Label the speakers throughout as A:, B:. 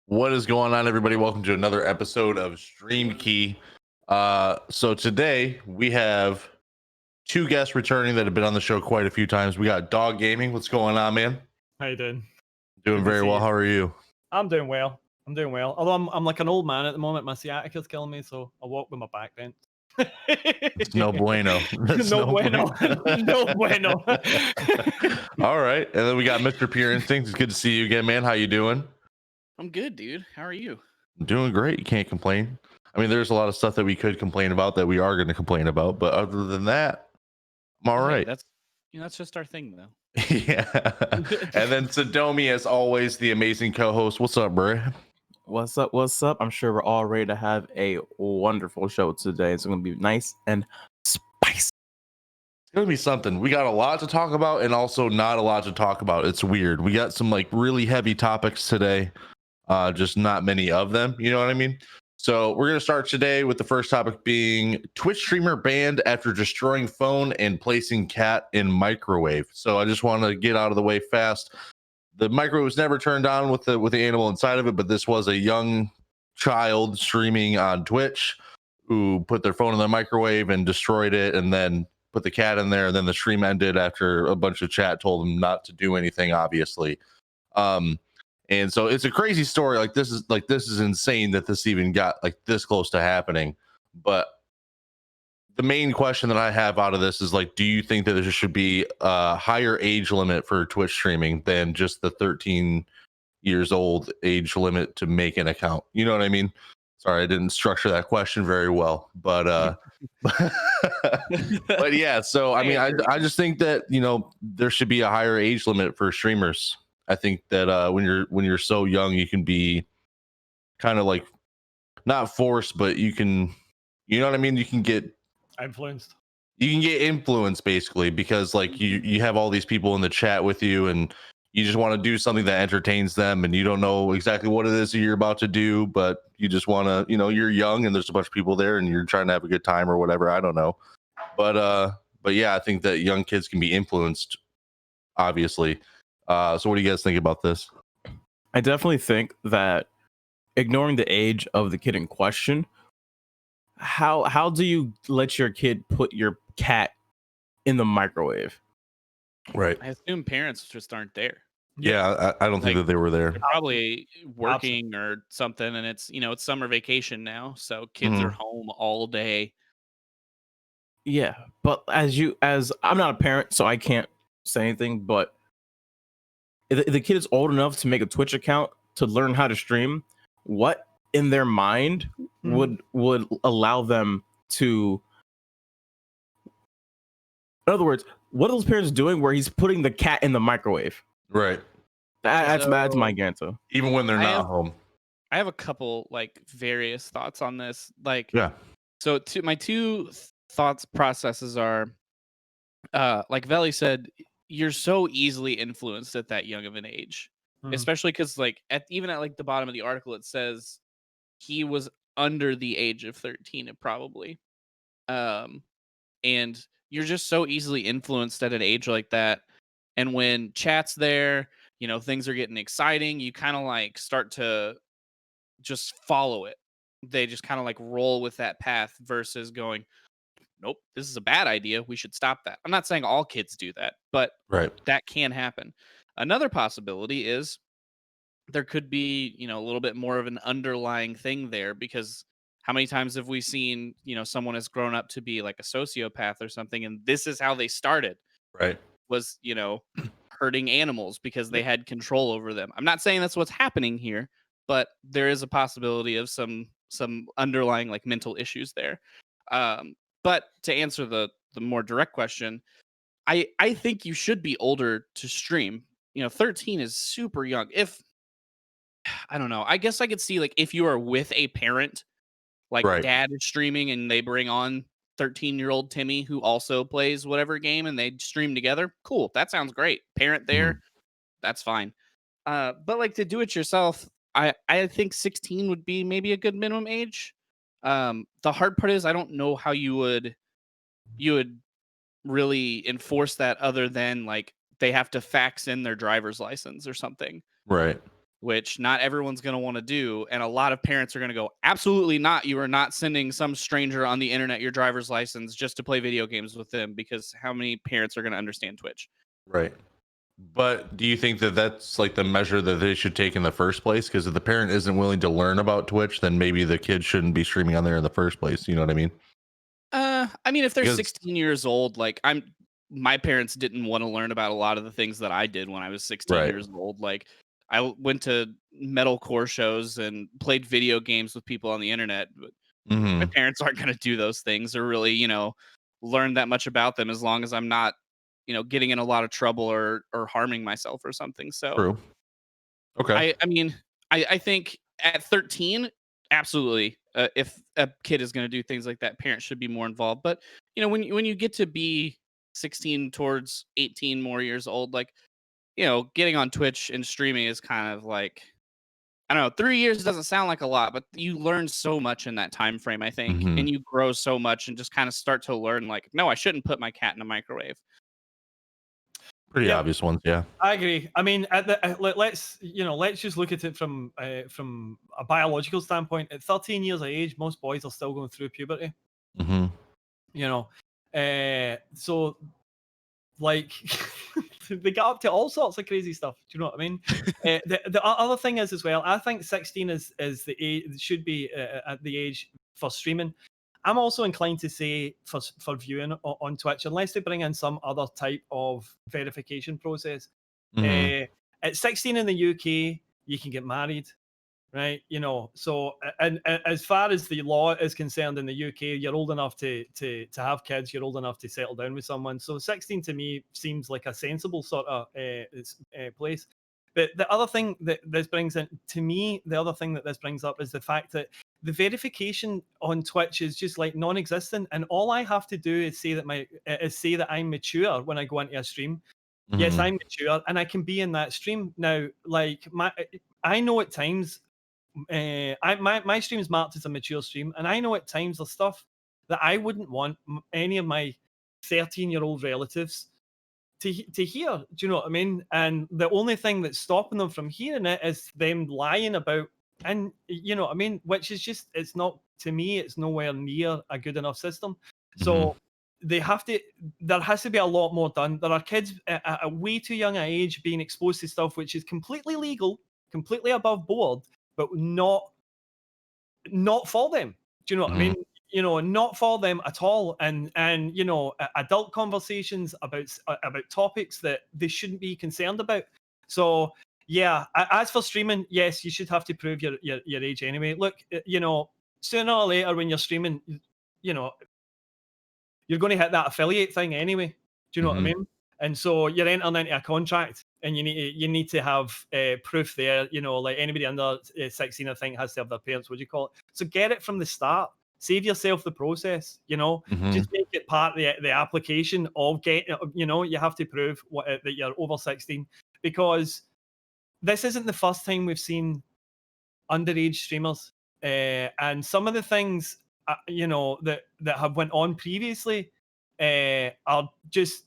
A: What is going on, everybody? Welcome to another episode of StreamKey. So today we have two guests returning that have been on the show quite a few times. We got DoggGaming. What's going on, man?
B: How you doing?
A: Doing very well.
B: You.
A: How are you?
B: I'm doing well. Although I'm like an old man at the moment. My sciatica's killing me, so I walk with my back bent.
A: It's no bueno.
B: No bueno. No bueno.
A: All right. And then we got Mr. Pure Instinct. It's good to see you again, man. How you doing?
C: I'm good, dude. How are you?
A: I'm doing great. You can't complain. I mean, there's a lot of stuff that we could complain about that we are going to complain about, but other than that, I'm all right.
C: That's just our thing, though.
A: Yeah. And then Sadomi, as always, the amazing co-host. What's up, bro?
D: What's up? What's up? I'm sure we're all ready to have a wonderful show today. It's going to be nice and spicy.
A: It's going to be something. We got a lot to talk about and also not a lot to talk about. It's weird. We got some like really heavy topics today. Just not many of them. You know what I mean? So we're going to start today with the first topic being Twitch streamer banned after destroying phone and placing cat in microwave. So I just want to get out of the way fast. The microwave was never turned on with the animal inside of it, but this was a young child streaming on Twitch who put their phone in the microwave and destroyed it, and then put the cat in there. And then the stream ended after a bunch of chat told them not to do anything, obviously. And so it's a crazy story. This is insane that this even got like this close to happening. But the main question that I have out of this is like, do you think that there should be a higher age limit for Twitch streaming than just the 13 years old age limit to make an account? You know what I mean? Sorry, I didn't structure that question very well, but but yeah. So I mean, I just think that, you know, there should be a higher age limit for streamers. I think that when you're so young, you can be kind of like not forced, but you can, you know what I mean? You can get
B: influenced.
A: You can get influenced basically because like you have all these people in the chat with you and you just want to do something that entertains them and you don't know exactly what it is that you're about to do, but you just want to, you know, you're young and there's a bunch of people there and you're trying to have a good time or whatever. I don't know. But yeah, I think that young kids can be influenced, obviously. So what do you guys think about this?
D: I definitely think that ignoring the age of the kid in question, how do you let your kid put your cat in the microwave?
A: Right.
C: I assume parents just aren't there.
A: Yeah, I don't think that they were there.
C: They're probably working or something, and it's summer vacation now, so kids are home all day.
D: Yeah, but as I'm not a parent, so I can't say anything, but if the kid is old enough to make a Twitch account to learn how to stream, what in their mind would allow them to, in other words, what are those parents doing where he's putting the cat in the microwave?
A: Right.
D: That's my answer.
A: Even when they're not home.
C: I have a couple like various thoughts on this. Like,
A: yeah.
C: So my two thoughts processes are, like Veli said, you're so easily influenced at that young of an age, especially because like even at like the bottom of the article it says he was under the age of 13 probably, and you're just so easily influenced at an age like that. And when chat's there, you know, things are getting exciting, you kind of like start to just follow it. They just kind of like roll with that path versus going, nope, this is a bad idea, we should stop that. I'm not saying all kids do that, but that can happen. Another possibility is there could be, you know, a little bit more of an underlying thing there, because how many times have we seen, you know, someone has grown up to be like a sociopath or something, and this is how they started.
A: Right.
C: Was, you know, hurting animals because they had control over them. I'm not saying that's what's happening here, but there is a possibility of some underlying like mental issues there. But to answer the more direct question, I think you should be older to stream. You know, 13 is super young. If I don't know, I guess I could see like if you are with a parent, like dad is streaming and they bring on 13-year-old Timmy who also plays whatever game and they stream together. Cool. That sounds great. Parent there. That's fine. But like to do it yourself, I think 16 would be maybe a good minimum age. The hard part is I don't know how you would really enforce that other than like they have to fax in their driver's license or something.
A: Right.
C: which not everyone's going to want to do. And a lot of parents are going to go, absolutely not. You are not sending some stranger on the internet your driver's license just to play video games with them, because how many parents are going to understand Twitch?
A: Right. But do you think that that's like the measure that they should take in the first place? Because if the parent isn't willing to learn about Twitch, then maybe the kid shouldn't be streaming on there in the first place. You know what I mean?
C: I mean, if they're
A: Because
C: 16 years old, like my parents didn't want to learn about a lot of the things that I did when I was 16
A: Right.
C: years old. Like I went to metalcore shows and played video games with people on the internet. But my
A: Mhm.
C: parents aren't going to do those things or really, learn that much about them, as long as I'm not, getting in a lot of trouble or harming myself or something. So
A: True. Okay.
C: I mean, I think at 13, absolutely. If a kid is going to do things like that, parents should be more involved. But when you get to be 16 towards 18 more years old, like getting on Twitch and streaming is kind of like, I don't know, 3 years doesn't sound like a lot, but you learn so much in that time frame, I think,
A: Mhm.
C: and you grow so much and just kind of start to learn, like, no, I shouldn't put my cat in a microwave.
A: Pretty
B: Yep.
A: obvious ones, yeah.
B: I agree. I mean, let's just look at it from a biological standpoint. At 13 years of age, most boys are still going through puberty.
A: Hmm.
B: So like they get up to all sorts of crazy stuff. Do you know what I mean? The other thing is as well, I think 16 is the age, should be at the age for streaming. I'm also inclined to say for viewing on Twitch, unless they bring in some other type of verification process.
A: Mhm.
B: At 16 in the UK, you can get married, right? So and as far as the law is concerned in the UK, you're old enough to have kids, you're old enough to settle down with someone. So 16 to me seems like a sensible sort of place. But the other thing that this brings in to me, the other thing that this brings up is the fact that the verification on Twitch is just like non-existent, and all I have to do is say that I'm mature when I go into a stream. Yes,
A: Mhm.
B: I'm mature, and I can be in that stream now. Like I know at times, my stream is marked as a mature stream, and I know at times there's stuff that I wouldn't want any of my 13-year-old relatives to hear. Do you know what I mean? And the only thing that's stopping them from hearing it is them lying about, and you know what I mean, which is just, it's not, to me, it's nowhere near a good enough system.
A: Mhm.
B: So there has to be a lot more done. There are kids at a way too young an age being exposed to stuff which is completely legal, completely above board, but not for them. Do you know what I
A: Mhm.
B: mean? Not for them at all. And adult conversations about topics that they shouldn't be concerned about. So yeah, as for streaming, yes, you should have to prove your age anyway. Look, sooner or later when you're streaming, you know, you're going to hit that affiliate thing anyway. Do you know what I
A: Mhm.
B: mean? And so you're entering into a contract, and you need to have proof there. Like anybody under 16, I think, has to have their parents. What do you call it? So get it from the start. Save yourself the process.
A: Mhm.
B: Just make it part of the application of getting. You have to prove that you're over 16, because this isn't the first time we've seen underage streamers, and some of the things that have went on previously are just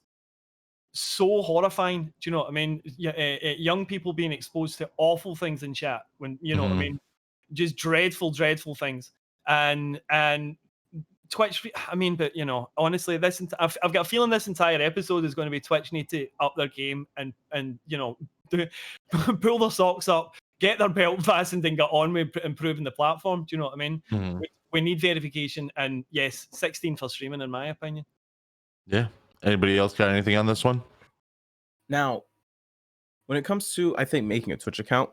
B: so horrifying. Do you know what I mean? Young people being exposed to awful things in chat, when you know what I
A: Mhm.
B: mean, just dreadful things. And Twitch, I mean, but honestly, I've got a feeling this entire episode is going to be Twitch need to up their game and pull their socks up, get their belt fastened, and get on with improving the platform. Do you know what I mean?
A: Mhm.
B: We need verification, and yes, 16 for streaming, in my opinion.
A: Yeah. Anybody else got anything on this one?
D: Now, when it comes to, I think, making a Twitch account,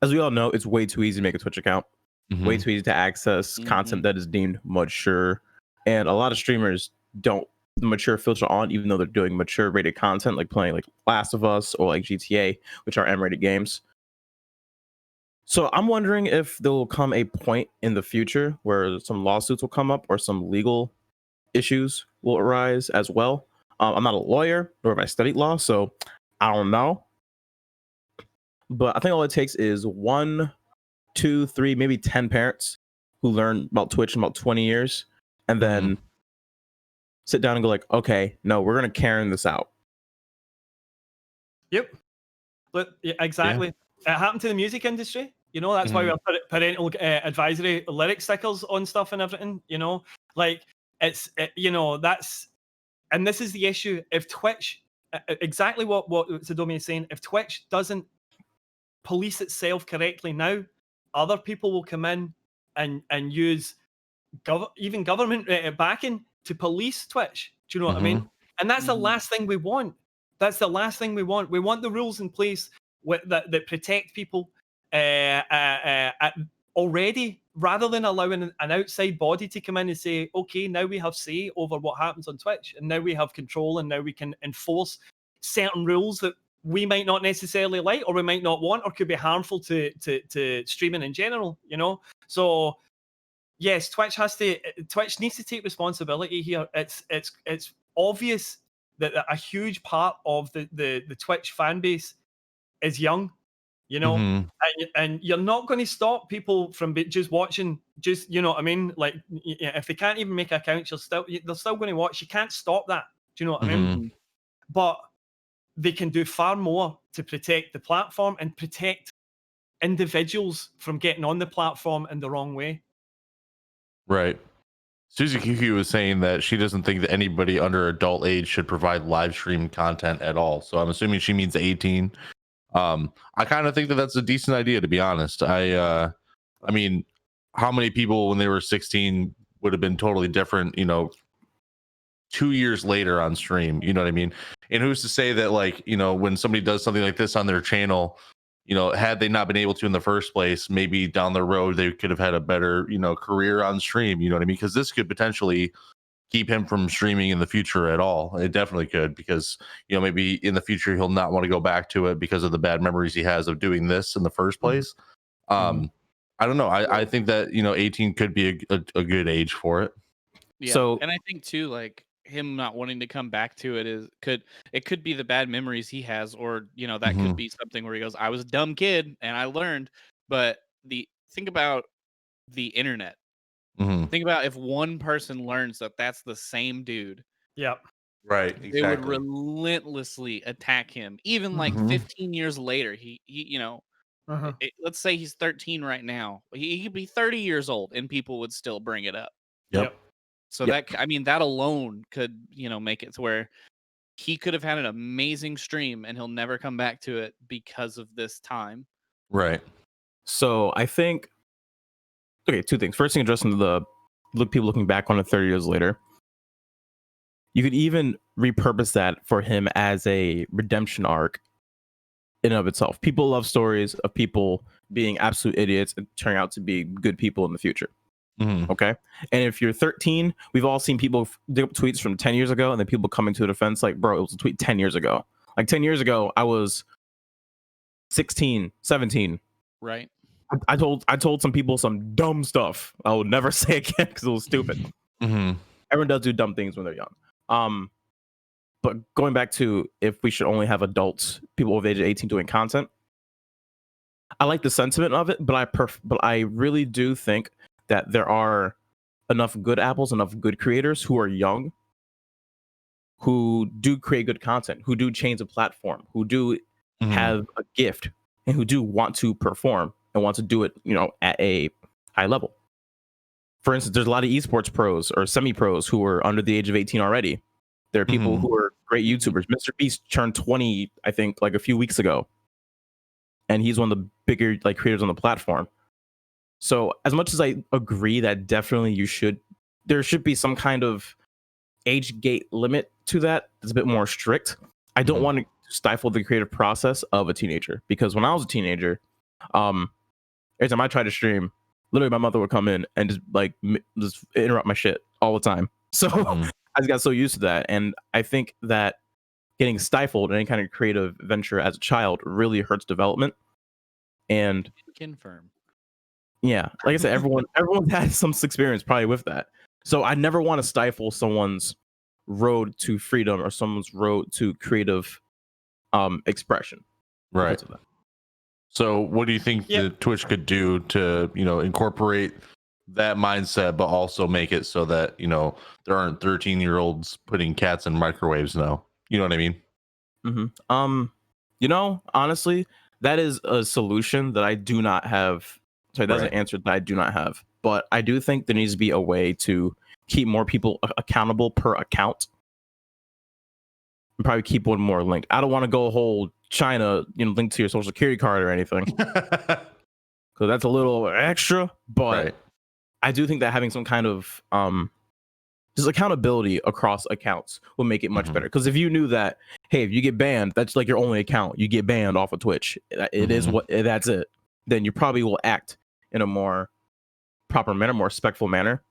D: as we all know, it's way too easy to make a Twitch account. Way
A: Mhm.
D: too easy to access content that is deemed mature. And a lot of streamers don't the mature filter on, even though they're doing mature rated content, like playing like Last of Us or like GTA, which are M-rated games. So I'm wondering if there will come a point in the future where some lawsuits will come up or some legal issues will arise as well. I'm not a lawyer, nor have I studied law, so I don't know. But I think all it takes is 1, 2, 3, maybe 10 parents who learn about Twitch in about 20 years and then sit down and go like, okay, no, we're going to Karen this out.
B: Yep. But yeah,
A: Yeah.
B: exactly. It happened to the music industry. You know, that's why we have parental advisory lyric stickers on stuff and everything. You know, like you know, that's, and this is the issue. If Twitch, exactly what Sadomi is saying, if Twitch doesn't police itself correctly now, other people will come in and use even government backing to police Twitch. Do you know what I mean? And that's the last thing we want. That's the last thing we want. We want the rules in place that protect people already, rather than allowing an outside body to come in and say, okay, now we have say over what happens on Twitch, and now we have control, and now we can enforce certain rules that we might not necessarily like, or we might not want, or could be harmful to streaming in general, you know? So yes, Twitch needs to take responsibility here. It's obvious that a huge part of the Twitch fan base is young, you know, and you're not going to stop people from just watching, just, you know what I mean? Like, if they can't even make accounts, they're still going to watch. You can't stop that. Do you know what I mean? But they can do far more to protect the platform and protect individuals from getting on the platform in the wrong way. Right.
A: Susie Kiki was saying that she doesn't think that anybody under adult age should provide live stream content at all. So I'm assuming she means 18. I kind of think that that's a decent idea, to be honest. I mean, how many people when they were 16 would have been totally different, you know, 2 years later on stream, you know what I mean? And who's to say that, like, you know, when somebody does something like this on their channel, you know, had they not been able to in the first place, maybe down the road they could have had a better, you know, career on stream, you know what I mean? Because this could potentially keep him from streaming in the future at all. It definitely could, because, you know, maybe in the future he'll not want to go back to it because of the bad memories he has of doing this in the first place. I don't know. I think that, you know, 18 could be a good age for it.
C: Yeah.
D: So,
C: and I think too, like, him not wanting to come back to it could be the bad memories he has, or, you know, that could be something where he goes, I was a dumb kid and I learned. But think about the internet. Think about if one person learns that that's the same dude.
B: Yep.
A: Right.
C: They would relentlessly attack him, even like 15 years later. He you know, let's say he's 13 right now. He could be 30 years old and people would still bring it up.
A: Yep.
C: So that, I mean, that alone could, you know, make it to where he could have had an amazing stream and he'll never come back to it because of this time.
A: Right.
D: So I think, okay, two things. First thing, addressing the people looking back on it 30 years later. You could even repurpose that for him as a redemption arc in and of itself. People love stories of people being absolute idiots and turning out to be good people in the future. Okay. And if you're 13, we've all seen people dig up tweets from 10 years ago, and then people coming to the defense like, bro, it was a tweet 10 years ago. Like 10 years ago, I was 16, 17.
C: Right.
D: I told some people some dumb stuff I will never say again because it was stupid. Everyone does do dumb things when they're young. But going back to if we should only have adults, people over the age of 18 doing content, I like the sentiment of it, but I really do think that there are enough good apples, enough good creators who are young, who do create good content, who do change the platform, who do have a gift, and who do want to perform and want to do it, you know, at a high level. For instance, there's a lot of esports pros or semi-pros who are under the age of 18 already. There are people who are great YouTubers. Mr. Beast turned 20, I think, like a few weeks ago, and he's one of the bigger like creators on the platform. So as much as I agree that definitely there should be some kind of age gate limit to that that's a bit more strict. I don't want to stifle the creative process of a teenager, because when I was a teenager, every time I tried to stream, literally my mother would come in and just interrupt my shit all the time. So I just got so used to that. And I think that getting stifled in any kind of creative venture as a child really hurts development. And
C: confirm.
D: Yeah, like I said, everyone has some experience probably with that. So I never want to stifle someone's road to freedom or someone's road to creative expression.
A: Right. So what do you think that Twitch could do to, you know, incorporate that mindset, but also make it so that, you know, there aren't 13-year-olds putting cats in microwaves now? You know what I mean?
D: You know, honestly, that is a solution that I do not have. Sorry, that's
A: Right.
D: an answer that I do not have. But I do think there needs to be a way to keep more people accountable per account. And probably keep one more linked. I don't want to go whole China, link to your social security card or anything, because that's a little extra. But
A: Right.
D: I do think that having some kind of just accountability across accounts will make it much
A: Mhm.
D: better. Because if you knew that, hey, if you get banned, that's like your only account. You get banned off of Twitch. It is what that's it. Then you probably will act in a more proper manner, more respectful manner.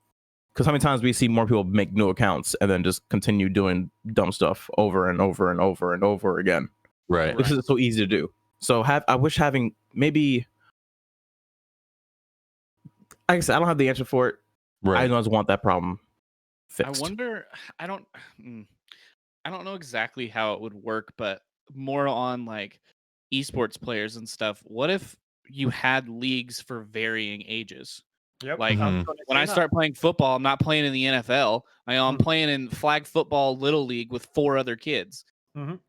D: Because how many times we see more people make new accounts and then just continue doing dumb stuff over and over and over and over again,
A: Right.
D: because it's so easy to do. So I wish having maybe, like I said, I don't have the answer for it. I
A: Right.
D: just want that problem
C: I
D: fixed.
C: wonder. I don't. I don't know exactly how it would work, but more on like esports players and stuff. What if you had leagues for varying ages?
B: Yep.
C: Like
B: I was
A: Mhm.
B: gonna
C: when
B: say
C: I
B: that.
C: start playing football, I'm not playing in the NFL. I'm playing in flag football little league with 4 other kids.
B: Mhm.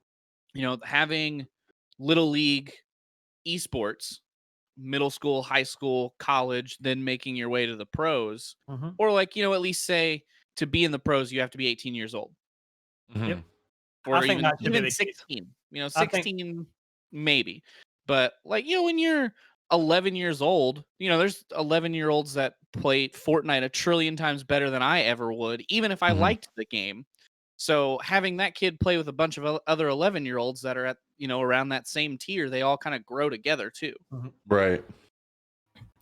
C: Having little league esports, middle school, high school, college, then making your way to the pros,
B: Mhm.
C: or like at least say to be in the pros you have to be 18 years old,
A: Mhm.
C: or
B: I think
C: even
B: that should be the case.
C: 16.
B: I think
C: 16 maybe, but like when you're 11 years old, there's 11-year-olds that play Fortnite a trillion times better than I ever would, even if I
A: Mhm.
C: liked the game. So having that kid play with a bunch of other 11-year-olds that are at around that same tier, they all kind of grow together too.
A: Right.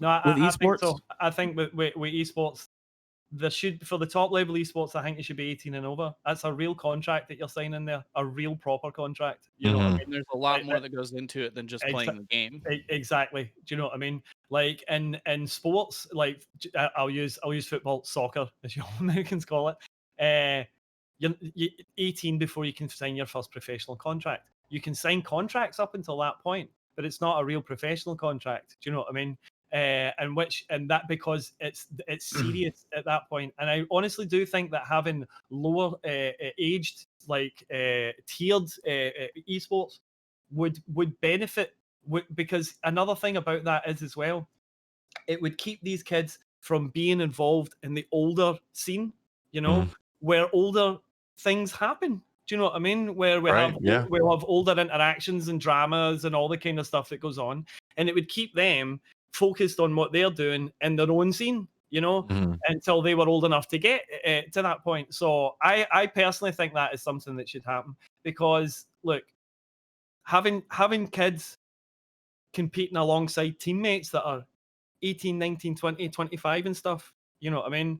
B: No,
D: With
B: I think
D: esports?
B: so. I think with esports, there should, for the top level esports, I think it should be 18 and over. That's a real contract that you're signing there, a real proper contract. You know what I
A: Mhm.
B: mean?
C: And there's a lot
B: It-
C: more that goes into it than just
B: Exa-
C: playing the game.
B: Exactly. Do you know what I mean? Like in sports, like I'll use football, soccer, as you Americans call it. You're 18 before you can sign your first professional contract. You can sign contracts up until that point, but it's not a real professional contract. Do you know what I mean? And that because it's serious at that point. And I honestly do think that having lower aged, like tiered esports would benefit, because another thing about that is as well, it would keep these kids from being involved in the older scene,
A: Mhm.
B: where older things happen. Do you know what I mean? Where
A: Right, yeah.
B: we'll have older interactions and dramas and all the kind of stuff that goes on, and it would keep them focused on what they're doing in their own scene,
A: Mhm.
B: until they were old enough to get to that point. So I personally think that is something that should happen, because look, having kids competing alongside teammates that are 18, 19, 20, 25 and stuff, you know what I mean?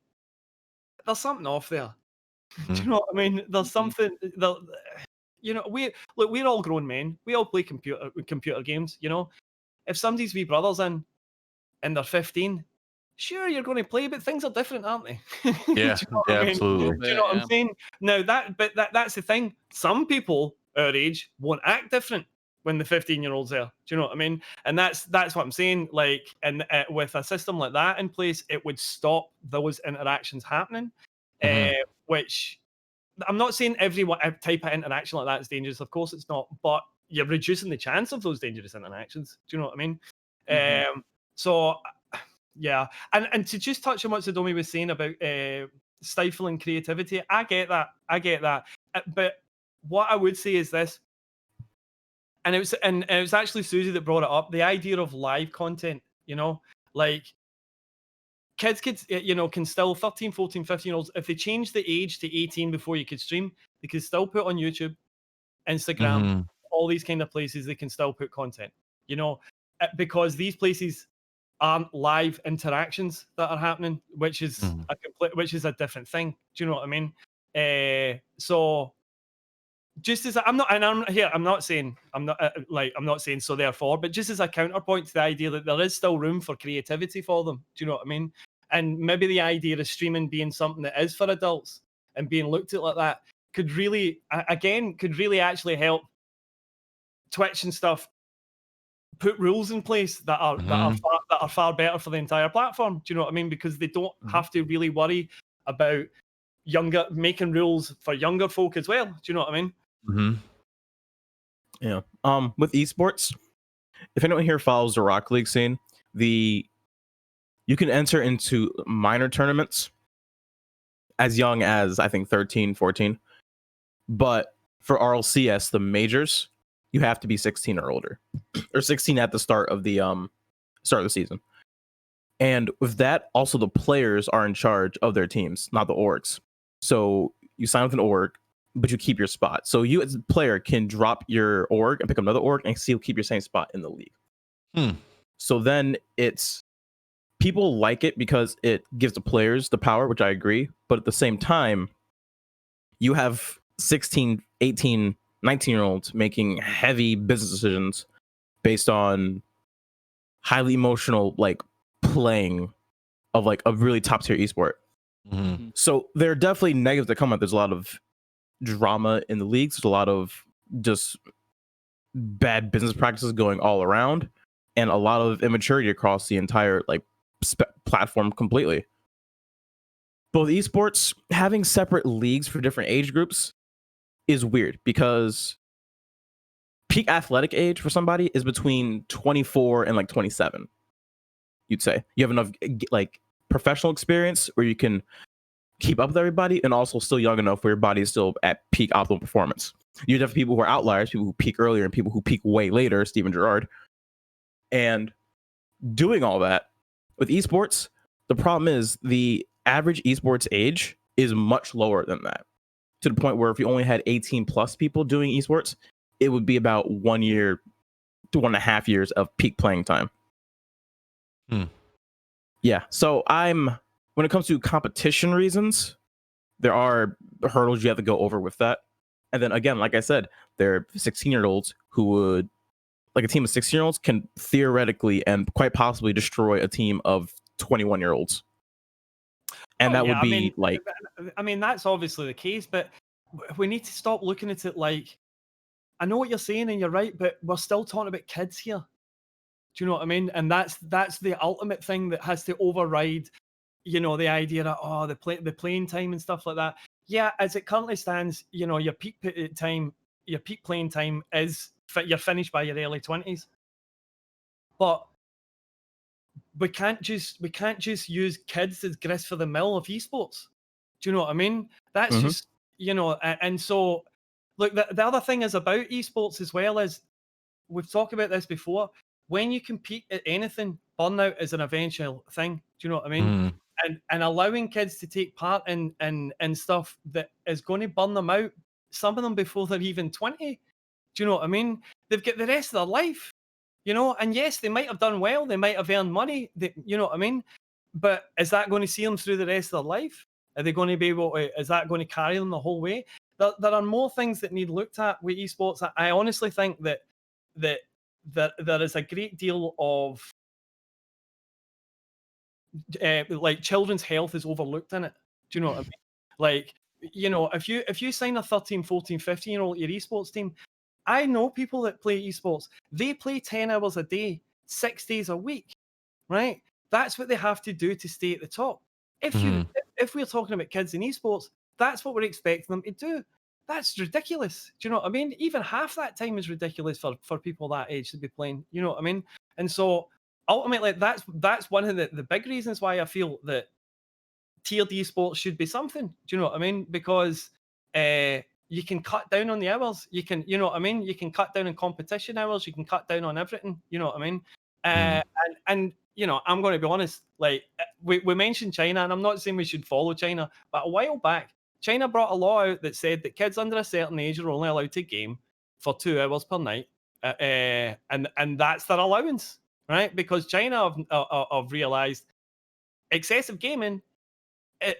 B: There's something off there. Do you
A: Mhm.
B: know what I mean? There's
C: Mhm.
B: something that, we're all grown men. We all play computer games, If somebody's wee brother's in and they're 15, sure, you're going to play, but things are different, aren't they? Do you
A: Yeah.
B: know what
A: Yeah,
B: I mean?
C: A little
A: absolutely.
B: Do you
C: bit,
B: know what I'm
C: yeah.
B: saying? Now that's the thing. Some people our age won't act different when the 15-year-old's there. Do you know what I mean? And that's what I'm saying. Like, and with a system like that in place, it would stop those interactions happening.
A: Mhm.
B: Which I'm not saying every type of interaction like that is dangerous. Of course, it's not. But you're reducing the chance of those dangerous interactions. Do you know what I mean?
C: Mhm.
B: So yeah, and to just touch on what Sadomi was saying about stifling creativity, I get that. But what I would say is this, and it was actually Susie that brought it up, the idea of live content. Like kids could, can still 13, 14, 15-year-olds, if they change the age to 18 before you could stream, they could still put on YouTube, Instagram,
A: Mhm.
B: all these kind of places. They can still put content. Because these places aren't live interactions that are happening, which is
A: Mhm.
B: a different thing. Do you know what I mean? So just as I'm not, and I'm not saying I'm not saying so therefore, but just as a counterpoint to the idea that there is still room for creativity for them. Do you know what I mean? And maybe the idea of streaming being something that is for adults and being looked at like that could really actually help Twitch and stuff put rules in place that are
A: Mhm.
B: far better for the entire platform. Do you know what I mean? Because they don't have to really worry about making rules for younger folk as well. Do you know what I mean?
A: Mhm.
D: Yeah. With esports, if anyone here follows the Rocket League scene, you can enter into minor tournaments as young as I think 13, 14. But for RLCS, the majors, you have to be 16 or older, or 16 at the start of the season. And with that, also the players are in charge of their teams, not the orgs. So you sign with an org, but you keep your spot. So you as a player can drop your org and pick up another org and still keep your same spot in the league. So then people like it because it gives the players the power, which I agree. But at the same time, you have 16, 18, 19-year-olds making heavy business decisions based on highly emotional playing of a really top tier esport. So there are definitely negatives that come up. There's a lot of drama in the leagues. There's a lot of just bad business practices going all around, and a lot of immaturity across the entire platform completely. Both esports having separate leagues for different age groups is weird because peak athletic age for somebody is between 24 and 27. You'd say you have enough professional experience where you can keep up with everybody, and also still young enough where your body is still at peak optimal performance. You'd have people who are outliers, people who peak earlier, and people who peak way later, Steven Gerrard. And doing all that with esports, the problem is the average esports age is much lower than that, to the point where if you only had 18 plus people doing esports, it would be about 1 year to 1.5 years of peak playing time. Yeah, so when it comes to competition reasons, there are hurdles you have to go over with that. And then again, like I said, there are 16-year-olds who would, a team of 16-year-olds can theoretically and quite possibly destroy a team of 21-year-olds. And that would be
B: I mean, that's obviously the case, but we need to stop looking at it I know what you're saying and you're right, but we're still talking about kids here. Do you know what I mean? And that's the ultimate thing that has to override, the idea that, the playing time and stuff like that. Yeah, as it currently stands, your peak playing time is you're finished by your early 20s. But we can't just use kids as grist for the mill of esports. Do you know what I mean? That's just, and so look, the other thing is about esports as well is, we've talked about this before, when you compete at anything, burnout is an eventual thing. Do you know what I mean? And allowing kids to take part in stuff that is going to burn them out, some of them before they're even 20. Do you know what I mean? They've got the rest of their life, and yes, they might have done well, they might have earned money, you know what I mean? But is that going to see them through the rest of their life? Are they going to be able to, is that going to carry them the whole way? There are more things that need looked at with esports. I honestly think that there is a great deal of children's health is overlooked in it. Do you know what I mean? If you sign a 13, 14, 15-year-old at your esports team, I know people that play esports. They play 10 hours a day, 6 days a week, right? That's what they have to do to stay at the top. If we're talking about kids in esports, that's what we're expecting them to do. That's ridiculous. Do you know what I mean? Even half that time is ridiculous for people that age to be playing. You know what I mean? And so ultimately, that's one of the big reasons why I feel that tiered esports should be something. Do you know what I mean? Because you can cut down on the hours. You can, you know what I mean? You can cut down on competition hours. You can cut down on everything. You know what I mean? And I'm going to be honest. We mentioned China, and I'm not saying we should follow China, but a while back, China brought a law out that said that kids under a certain age are only allowed to game for 2 hours per night, and that's their allowance, right? Because China have realized excessive gaming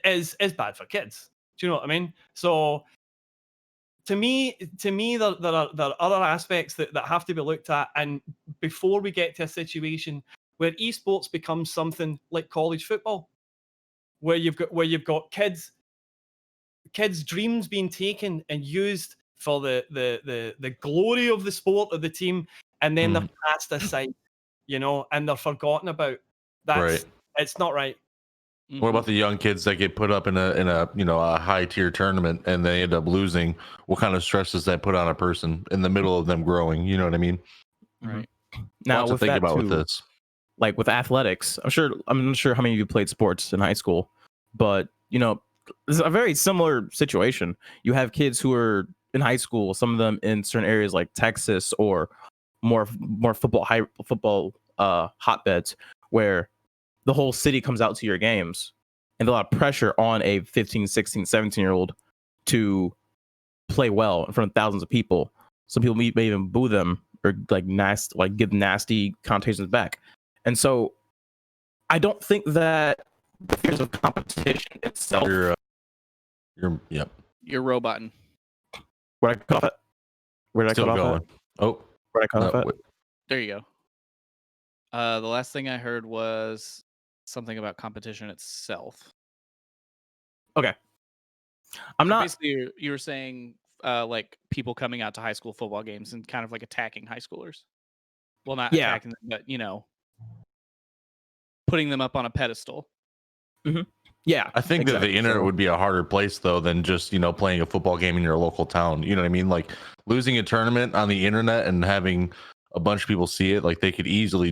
B: is bad for kids. Do you know what I mean? So to me, there are other aspects that have to be looked at, and before we get to a situation where esports becomes something like college football, where you've got kids' dreams being taken and used for the glory of the sport of the team, and then they're cast aside, and they're forgotten about. That's It's not right.
A: What about the young kids that get put up in a high tier tournament and they end up losing? What kind of stress does that put on a person in the middle of them growing? You know what I mean?
C: Right.
D: Now
A: Lots to
D: with
A: think
D: that
A: about with
D: too,
A: this.
D: like with athletics, I'm not sure how many of you played sports in high school, but it's a very similar situation. You have kids who are in high school, some of them in certain areas like Texas or more football hotbeds, where the whole city comes out to your games, and a lot of pressure on a 15, 16, 17-year-old to play well in front of thousands of people. Some people may even boo them or give nasty connotations back. And so I don't think that the fears of competition itself.
A: Yep.
C: You're roboting.
D: Where I cut off at? Where did I
A: Still
D: cut off
A: going.
D: at?
A: Oh,
D: Where did I cut
A: no,
D: off at?
A: wait.
C: There you go. The last thing I heard was something about competition itself.
D: Okay. I'm
C: So
D: not.
C: basically, you were saying like people coming out to high school football games and kind of like attacking high schoolers. Well, not
D: Yeah.
C: attacking them, but putting them up on a pedestal.
D: Yeah.
A: I think that
D: exactly.
A: the internet
D: So-
A: would be a harder place though than just playing a football game in your local town. You know what I mean? Like losing a tournament on the internet and having a bunch of people see it, like they could easily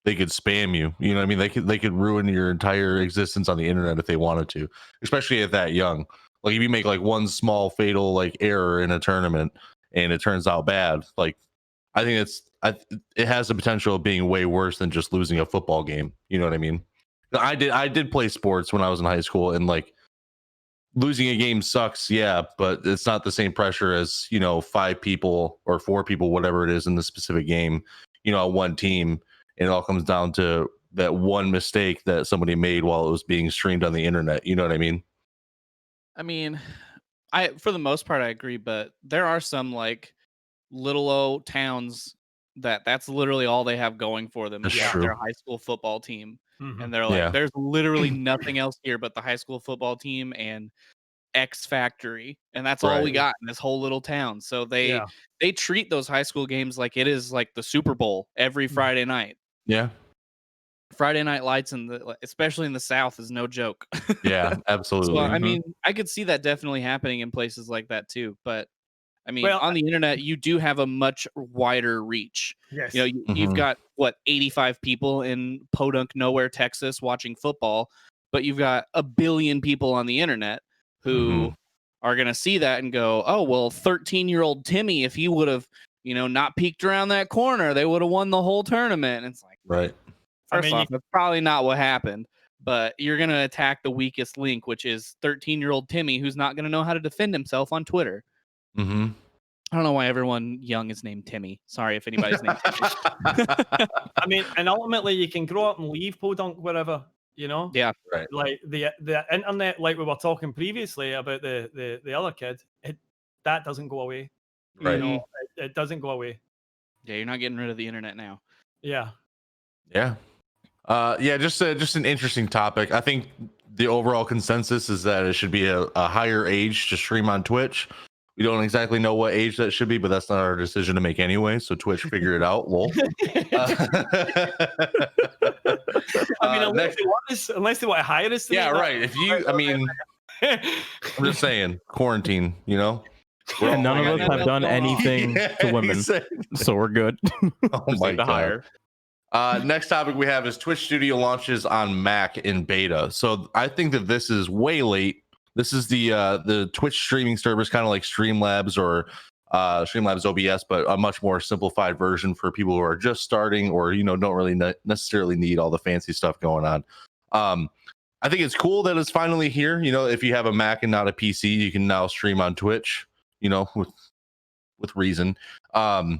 A: they could spam you. You know what I mean? They could ruin your entire existence on the internet if they wanted to, especially at that young. Like if you make like one small fatal like error in a tournament and it turns out bad, like I think it has the potential of being way worse than just losing a football game. You know what I mean? I did play sports when I was in high school, and like losing a game sucks, yeah, but it's not the same pressure as 5 people or 4 people, whatever it is in the specific game, one team, and it all comes down to that one mistake that somebody made while it was being streamed on the internet. You know what I mean?
C: I mean, for the most part I agree, but there are some like little old towns that's literally all they have going for them.
A: That's
C: Is
A: true.
C: their high school football team.
B: Mhm.
C: And they're like,
A: Yeah.
C: there's literally nothing else here but the high school football team and X Factory, and that's all we
A: Right.
C: got in this whole little town. So they treat those high school games like it is like the Super Bowl every Friday night.
A: Yeah.
C: Friday Night Lights especially in the South is no joke.
A: Yeah, absolutely.
C: So I mean, I could see that definitely happening in places like that too. But I mean,
B: Well,
C: on the internet, you do have a much wider reach.
B: Yes.
C: You've got 85 people in Podunk, nowhere, Texas, watching football, but you've got a billion people on the internet who are gonna see that and go, "Oh, well, 13-year-old Timmy, if he would have, not peeked around that corner, they would have won the whole tournament." And it's like,
A: Right.
C: first off, that's probably not what happened. But you're gonna attack the weakest link, which is 13-year-old Timmy, who's not gonna know how to defend himself on Twitter.
A: Mm-hmm.
C: I don't know why everyone young is named Timmy. Sorry if anybody's named Timmy.
B: I mean, and ultimately you can grow up and leave Podunk wherever,
C: Yeah.
A: Right.
B: Like the internet, like we were talking previously about the other kid, that doesn't go away.
A: Right.
B: It doesn't go away.
C: Yeah, you're not getting rid of the internet now.
B: Yeah.
A: Yeah. Just an interesting topic. I think the overall consensus is that it should be a higher age to stream on Twitch. We don't exactly know what age that should be, but that's not our decision to make anyway. So Twitch figure it out. Lol.
B: I mean, unless they want to hire us.
A: Yeah, right. If you, I mean, I'm just saying, quarantine.
D: And none of us have done anything to women, so we're good.
A: Oh my god. Next topic we have is Twitch Studio launches on Mac in beta. So I think that this is way late. This is the Twitch streaming service, kind of like Streamlabs or Streamlabs OBS, but a much more simplified version for people who are just starting or don't really necessarily need all the fancy stuff going on. I think it's cool that it's finally here. If you have a Mac and not a PC, you can now stream on Twitch. With reason. But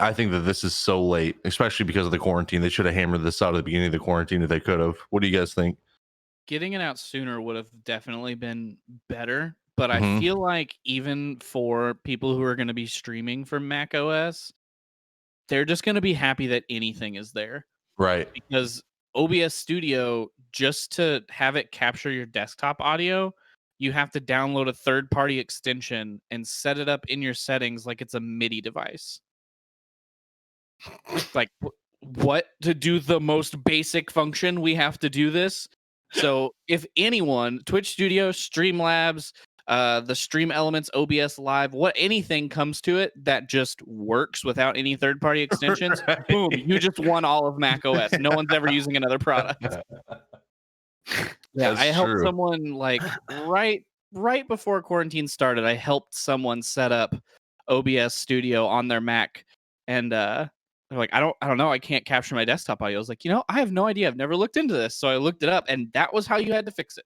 A: I think that this is so late, especially because of the quarantine. They should have hammered this out at the beginning of the quarantine if they could have. What do you guys think?
C: Getting it out sooner would have definitely been better, but I feel like even for people who are going to be streaming from Mac OS, they're just going to be happy that anything is there.
A: Right.
C: Because OBS Studio, just to have it capture your desktop audio, you have to download a third-party extension and set it up in your settings like it's a MIDI device. Like, what? To do the most basic function, we have to do this? So if anyone, Twitch Studio, Streamlabs, the Stream Elements, OBS Live, anything comes to it that just works without any third-party extensions,
A: Right.
C: boom, you just won all of Mac OS. No one's ever using another product. Yeah,
A: That's
C: I helped
A: true.
C: someone like right before quarantine started. I helped someone set up OBS Studio on their Mac, and they're like, I don't know, I can't capture my desktop audio. I was like, I have no idea. I've never looked into this, so I looked it up, and that was how you had to fix it.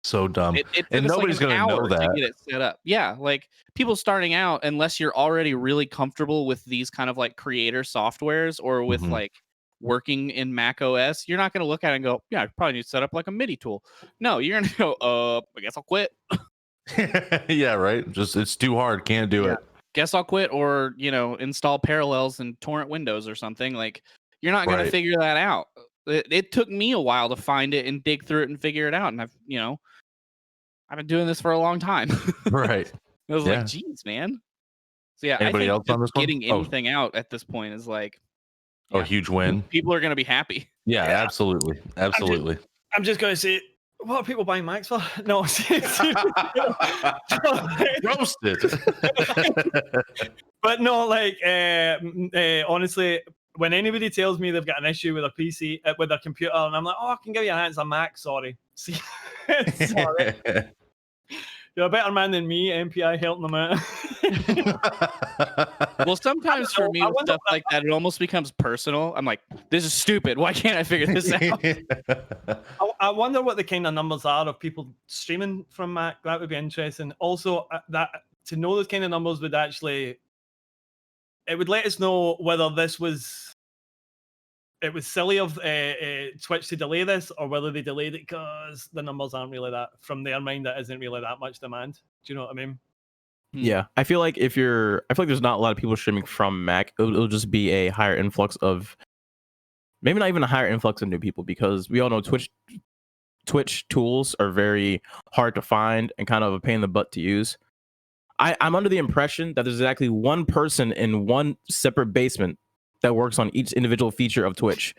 A: So dumb.
C: It took
A: And
C: us like
A: nobody's
C: an
A: gonna know
C: hour to
A: that.
C: get it set up. Yeah, like people starting out, unless you're already really comfortable with these kind of like creator softwares or with
A: Mhm.
C: like working in Mac OS, you're not going to look at it and go, yeah, I probably need to set up like a MIDI tool. No, you're going to go, I guess I'll quit.
A: Yeah, right. Just it's too hard. Can't do
C: Yeah.
A: it.
C: Guess I'll quit, or install Parallels and torrent Windows or something. Like you're not going
A: Right.
C: to figure that out. It took me a while to find it and dig through it and figure it out, and I've been doing this for a long time.
A: Right.
C: I was
A: Yeah.
C: like, geez, man. So yeah,
A: Anybody
C: I think
A: else on
C: just
A: this one?
C: getting
A: Oh.
C: anything out at this point is like,
A: Oh,
C: yeah,
A: huge win.
C: people are going to be happy.
A: Yeah,
B: Yeah.
A: absolutely. Absolutely.
B: I'm just going to say, what are people buying Macs for? No,
A: Roasted.
B: but no, like honestly, when anybody tells me they've got an issue with their PC, with their computer, and I'm like, oh, I can give you an answer, Mac. Sorry, see, sorry. You're a better man than me, MPI, helping them out.
C: Well, sometimes for me
B: I
C: with
B: wonder
C: stuff like that, it almost becomes personal. I'm like, this is stupid. Why can't I figure this out?
B: I wonder what the kind of numbers are of people streaming from Mac. That would be interesting. Also, that to know those kind of numbers would actually, it would let us know whether it was silly of Twitch to delay this, or whether they delayed it because the numbers aren't really that, from their mind, that isn't really that much demand. Do you know what I mean?
D: Yeah, I feel like I feel like there's not a lot of people streaming from Mac. It'll just be a higher influx of, maybe not even a higher influx of new people, because we all know Twitch tools are very hard to find and kind of a pain in the butt to use. I'm under the impression that there's exactly one person in one separate basement that works on each individual feature of Twitch.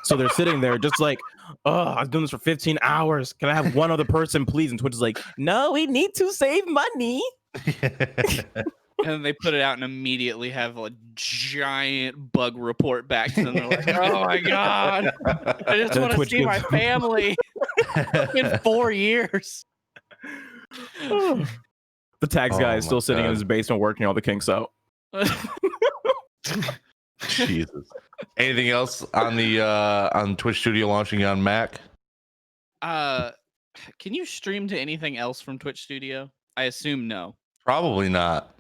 D: So they're sitting there just like, oh, I was doing this for 15 hours. Can I have one other person, please? And Twitch is like, no, we need to save money.
C: And then they put it out and immediately have a giant bug report back to them. They're like, oh my God, I just want to
D: Twitch
C: see my
D: gives-
C: family. It's been 4 years.
D: The tax guy
A: Oh
D: is still
A: my
D: sitting in
A: God.
D: his basement working all the kinks out.
A: Jesus. Anything else on the on Twitch Studio launching on Mac?
C: Can you stream to anything else from Twitch Studio? I assume no.
A: Probably not.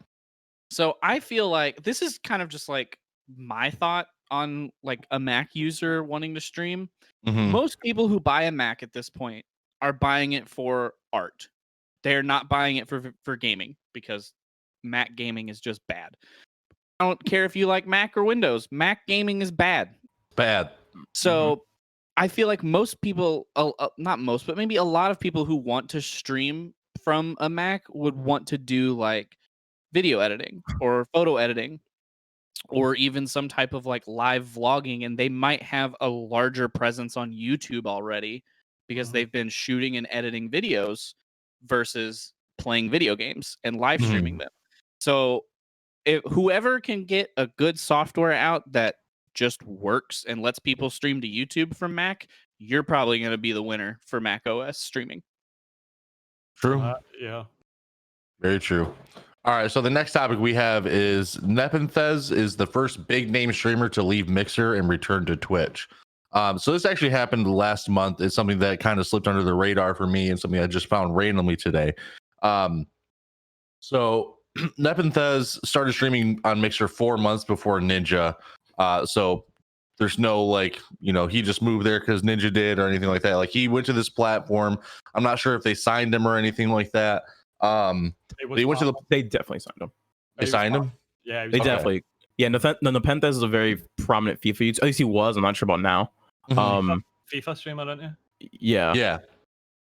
C: So I feel like this is kind of just like my thought on like a Mac user wanting to stream.
A: Mhm.
C: Most people who buy a Mac at this point are buying it for art. They're not buying it for gaming, because Mac gaming is just bad. I don't care if you like Mac or Windows. Mac gaming is bad.
A: Bad.
C: So I feel like most people, not most, but maybe a lot of people who want to stream from a Mac would want to do like video editing or photo editing, or even some type of like live vlogging, and they might have a larger presence on YouTube already because they've been shooting and editing videos versus playing video games and live streaming them. So if whoever can get a good software out that just works and lets people stream to YouTube from Mac, you're probably going to be the winner for Mac OS streaming.
A: True.
B: Yeah.
A: Very true. All right, so the next topic we have is Nepenthez is the first big name streamer to leave Mixer and return to Twitch. So this actually happened last month. It's something that kind of slipped under the radar for me and something I just found randomly today. So Nepenthez started streaming on Mixer 4 months before Ninja. So there's no like, he just moved there because Ninja did or anything like that. Like he went to this platform. I'm not sure if they signed him or anything like that. They went to the.
D: They definitely signed him.
A: They signed him.
B: Yeah,
D: They definitely. Yeah, Nepenthez is a very prominent FIFA user. At least he was. I'm not sure about now.
B: FIFA streamer, aren't you?
D: Yeah.
A: Yeah.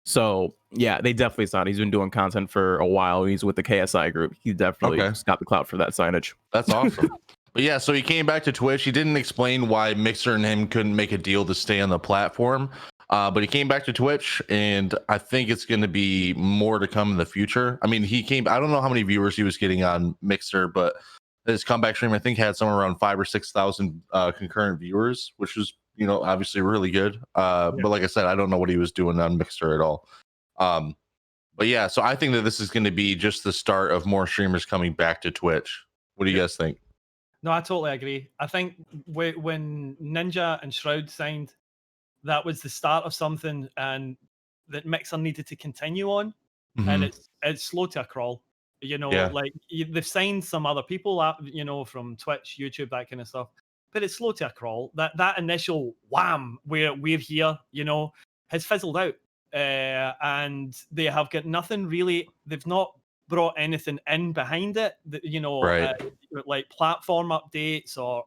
D: So yeah, they definitely signed. He's been doing content for a while. He's with the KSI group. He definitely got the clout for that signage.
A: That's awesome. But yeah, so he came back to Twitch. He didn't explain why Mixer and him couldn't make a deal to stay on the platform. But he came back to Twitch, and I think it's going to be more to come in the future. I mean, I don't know how many viewers he was getting on Mixer, but his comeback stream, I think, had somewhere around 5,000 or 6,000 concurrent viewers, which was, obviously really good. But like I said, I don't know what he was doing on Mixer at all. But yeah, so I think that this is going to be just the start of more streamers coming back to Twitch. What do you guys think?
B: No, I totally agree. I think when Ninja and Shroud signed, that was the start of something, and that Mixer needed to continue on. And it's slow to a crawl.
A: Yeah.
B: Like they've signed some other people up, from Twitch, YouTube, that kind of stuff. But it's slow to a crawl. That initial wham, we're here, has fizzled out. And they have got nothing really. They've not brought anything in behind it,
A: Right.
B: Like platform updates or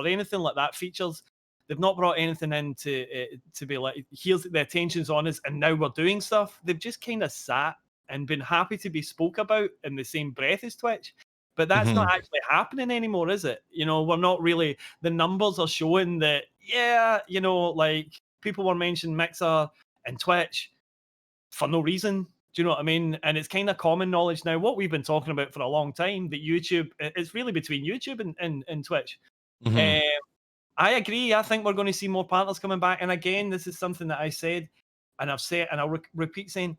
B: anything like that, features. They've not brought anything in to be like, here's the attention's on us and now we're doing stuff. They've just kind of sat and been happy to be spoke about in the same breath as Twitch. But that's not actually happening anymore, is it? We're not really, the numbers are showing that, like people were mentioning Mixer and Twitch for no reason. Do you know what I mean? And it's kind of common knowledge now, what we've been talking about for a long time, that YouTube, it's really between YouTube and Twitch. I agree. I think we're going to see more partners coming back. And again, this is something that I said, and I've said, and I'll repeat saying,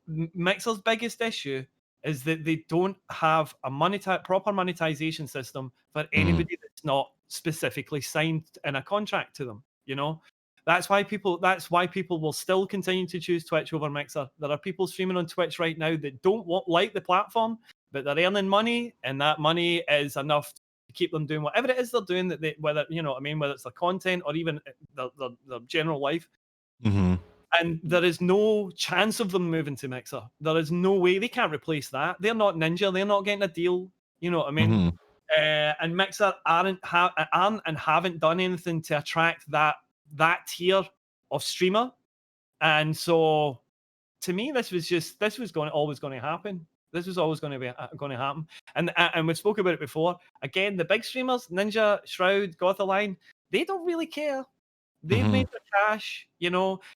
B: Mixer's biggest issue is that they don't have a proper monetization system for anybody that's not specifically signed in a contract to them. That's why people will still continue to choose Twitch over Mixer. There are people streaming on Twitch right now that don't like the platform, but they're earning money, and that money is enough to keep them doing whatever it is they're doing, that whether it's their content or even their general life. And there is no chance of them moving to Mixer. There is no way. They can't replace that. They're not Ninja. They're not getting a deal. You know what I mean? And Mixer aren't and haven't done anything to attract that tier of streamer. And so, to me, this was always going to happen. This was always going to happen. And we spoke about it before. Again, the big streamers, Ninja, Shroud, Gothaline, they don't really care. They've made their cash,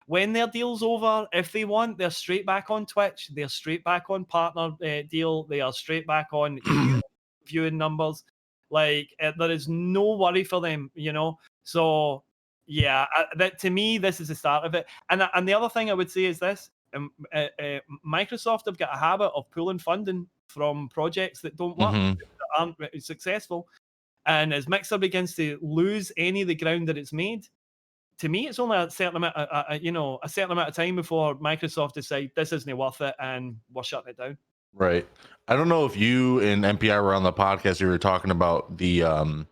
B: when their deal's over, if they want, they're straight back on Twitch. They're straight back on partner deal. They are straight back on viewing numbers. Like, there is no worry for them, So, yeah, that to me, this is the start of it. And the other thing I would say is this. Microsoft have got a habit of pulling funding from projects that don't work, that aren't successful. And as Mixer begins to lose any of the ground that it's made, to me, it's only a certain amount, a certain amount of time before Microsoft decide this isn't worth it and we're shutting it down.
A: Right. I don't know if you and MPI were on the podcast. You were talking about the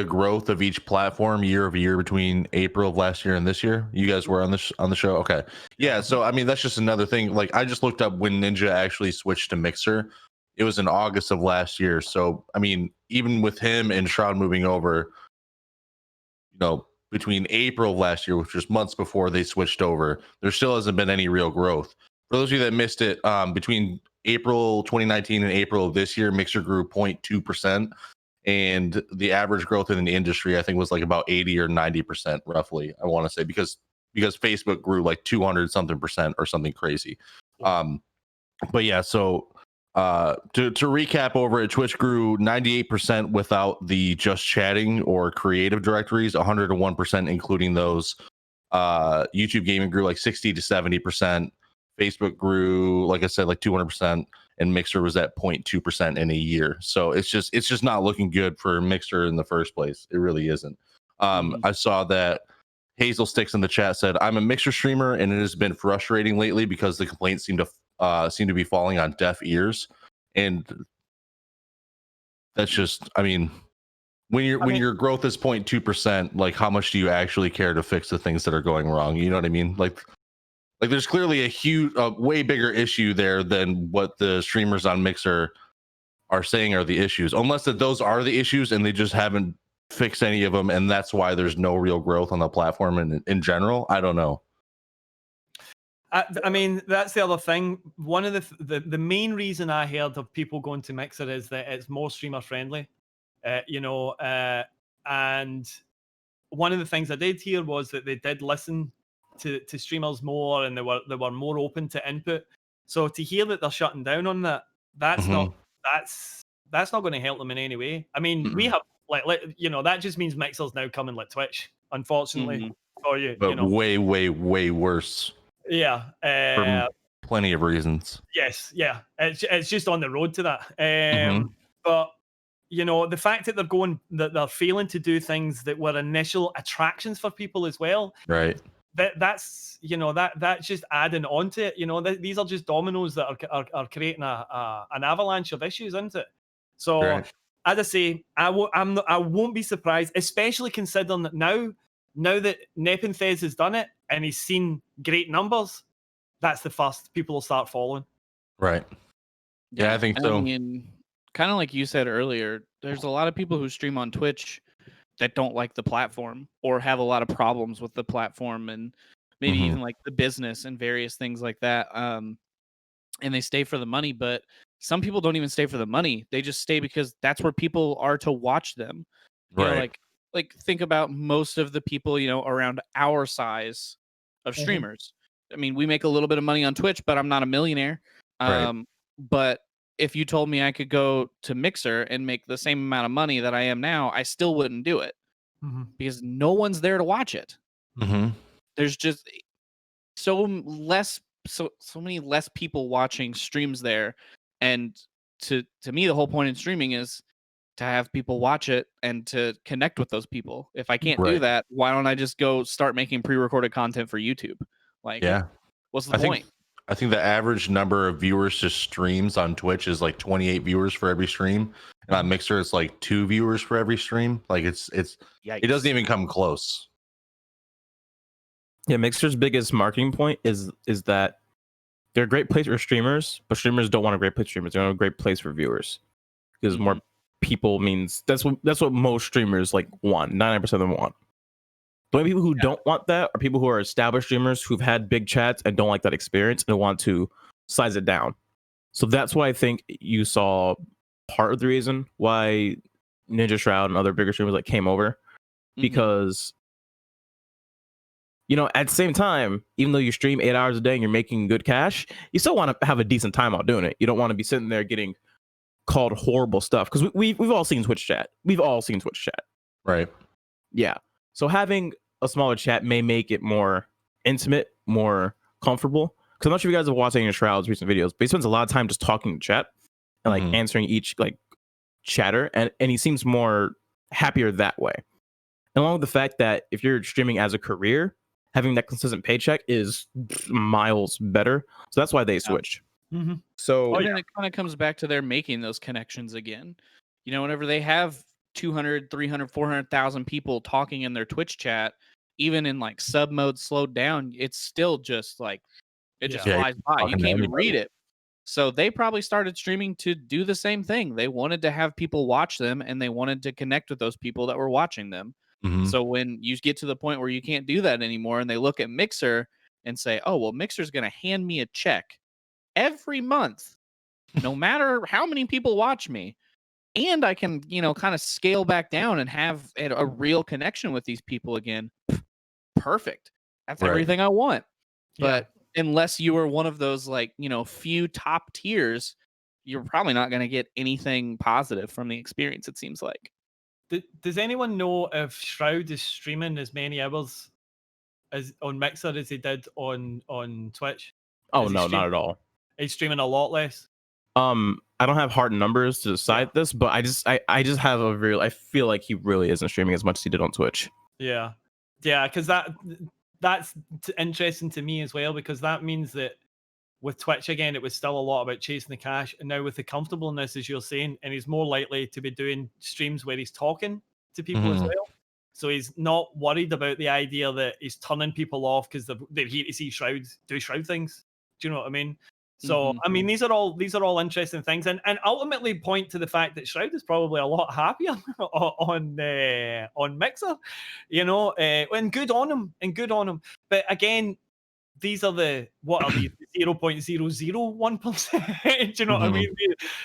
A: growth of each platform year over year between April of last year and this year. You guys were on the show. Okay. Yeah. So, I mean, that's just another thing. Like, I just looked up when Ninja actually switched to Mixer. It was in August of last year. So, I mean, even with him and Shroud moving over, between April of last year, which was months before they switched over, there still hasn't been any real growth. For those of you that missed it, between April 2019 and April of this year, Mixer grew 0.2%. And the average growth in the industry, I think, was like about 80 or 90% roughly, I want to say, because Facebook grew like 200 something percent or something crazy. But yeah, so to recap over it, Twitch grew 98% without the just chatting or creative directories, 101% including those. YouTube gaming grew like 60 to 70%. Facebook grew, like I said, like 200%, and Mixer was at 0.2% in a year. So it's just not looking good for Mixer in the first place. It really isn't. I saw that Hazel Sticks in the chat said, "I'm a Mixer streamer, and it has been frustrating lately because the complaints seem to be falling on deaf ears." And that's just, I mean, when your growth is 0.2%, like, how much do you actually care to fix the things that are going wrong? You know what I mean? Like there's clearly a way bigger issue there than what the streamers on Mixer are saying are the issues, unless that those are the issues and they just haven't fixed any of them, and that's why there's no real growth on the platform in general. I don't know.
B: I mean, that's the other thing. One of the main reason I heard of people going to Mixer is that it's more streamer friendly, and one of the things I did hear was that they did listen to streamers more, and they were more open to input. So to hear that they're shutting down on that, that's not going to help them in any way. I mean, we have that just means Mixer's now coming like Twitch, unfortunately for you.
A: But way, way, way worse.
B: Yeah.
A: For plenty of reasons.
B: Yes. Yeah. It's just on the road to that. But the fact that they're failing to do things that were initial attractions for people as well.
A: Right.
B: That's that's just adding on to it. These are just dominoes that are creating an avalanche of issues, isn't it? So as I say, I won't be surprised, especially considering that now that Nepenthez has done it and he's seen great numbers, that's the first people will start following.
A: Right. Yeah, I think so.
C: I mean, kind of like you said earlier, there's a lot of people who stream on Twitch that don't like the platform or have a lot of problems with the platform and maybe even like the business and various things like that. And they stay for the money, but some people don't even stay for the money. They just stay because that's where people are to watch them. You know, like think about most of the people, around our size of streamers. I mean, we make a little bit of money on Twitch, but I'm not a millionaire. But if you told me I could go to Mixer and make the same amount of money that I am now, I still wouldn't do it because no one's there to watch it. There's just so many less people watching streams there. And to me, the whole point in streaming is to have people watch it and to connect with those people. If I can't do that, why don't I just go start making pre-recorded content for YouTube? Like, what's the point?
A: I think the average number of viewers to streams on Twitch is like 28 viewers for every stream, and on Mixer it's like 2 viewers for every stream. Like it doesn't even come close.
D: Yeah, Mixer's biggest marketing point is that they're a great place for streamers, but streamers don't want a great place for streamers. They want a great place for viewers because more people means that's what most streamers want. 99% of them want. The only people who don't want that are people who are established streamers who've had big chats and don't like that experience and want to size it down. So that's why I think you saw part of the reason why Ninja Shroud and other bigger streamers came over, because at the same time, even though you stream 8 hours a day and you're making good cash, you still want to have a decent time out doing it. You don't want to be sitting there getting called horrible stuff, because we've all seen Twitch chat.
A: Right.
D: Yeah. So having a smaller chat may make it more intimate, more comfortable. Because I'm not sure if you guys have watched any of Shroud's recent videos, but he spends a lot of time just talking to chat and answering each chatter, and he seems more happier that way. And along with the fact that if you're streaming as a career, having that consistent paycheck is miles better. So that's why they switched. So
C: then it kind of comes back to their making those connections again. Whenever they have 200, 300, 400,000 people talking in their Twitch chat, even in sub mode slowed down, it's still just it just flies by. You can't even read it. So they probably started streaming to do the same thing. They wanted to have people watch them, and they wanted to connect with those people that were watching them. So when you get to the point where you can't do that anymore, and they look at Mixer and say, oh, well, Mixer's going to hand me a check every month, no matter how many people watch me. And I can, kind of scale back down and have a real connection with these people again. Perfect. That's everything I want. But unless you are one of those, few top tiers, you're probably not going to get anything positive from the experience, it seems like.
B: Does anyone know if Shroud is streaming as many hours as on Mixer as he did on Twitch?
D: Oh, no, not at all.
B: He's streaming a lot less.
D: I don't have hard numbers to decide this, but I just have I feel like he really isn't streaming as much as he did on Twitch.
B: Yeah, because that's interesting to me as well, because that means that with Twitch again, it was still a lot about chasing the cash, and now with the comfortableness, as you're saying, and he's more likely to be doing streams where he's talking to people as well. So he's not worried about the idea that he's turning people off because they're here to see Shroud do Shroud things. Do you know what I mean? So I mean, these are all interesting things, and ultimately point to the fact that Shroud is probably a lot happier on Mixer, and good on him. But again, these are the 0.001%. Do you know what I mean?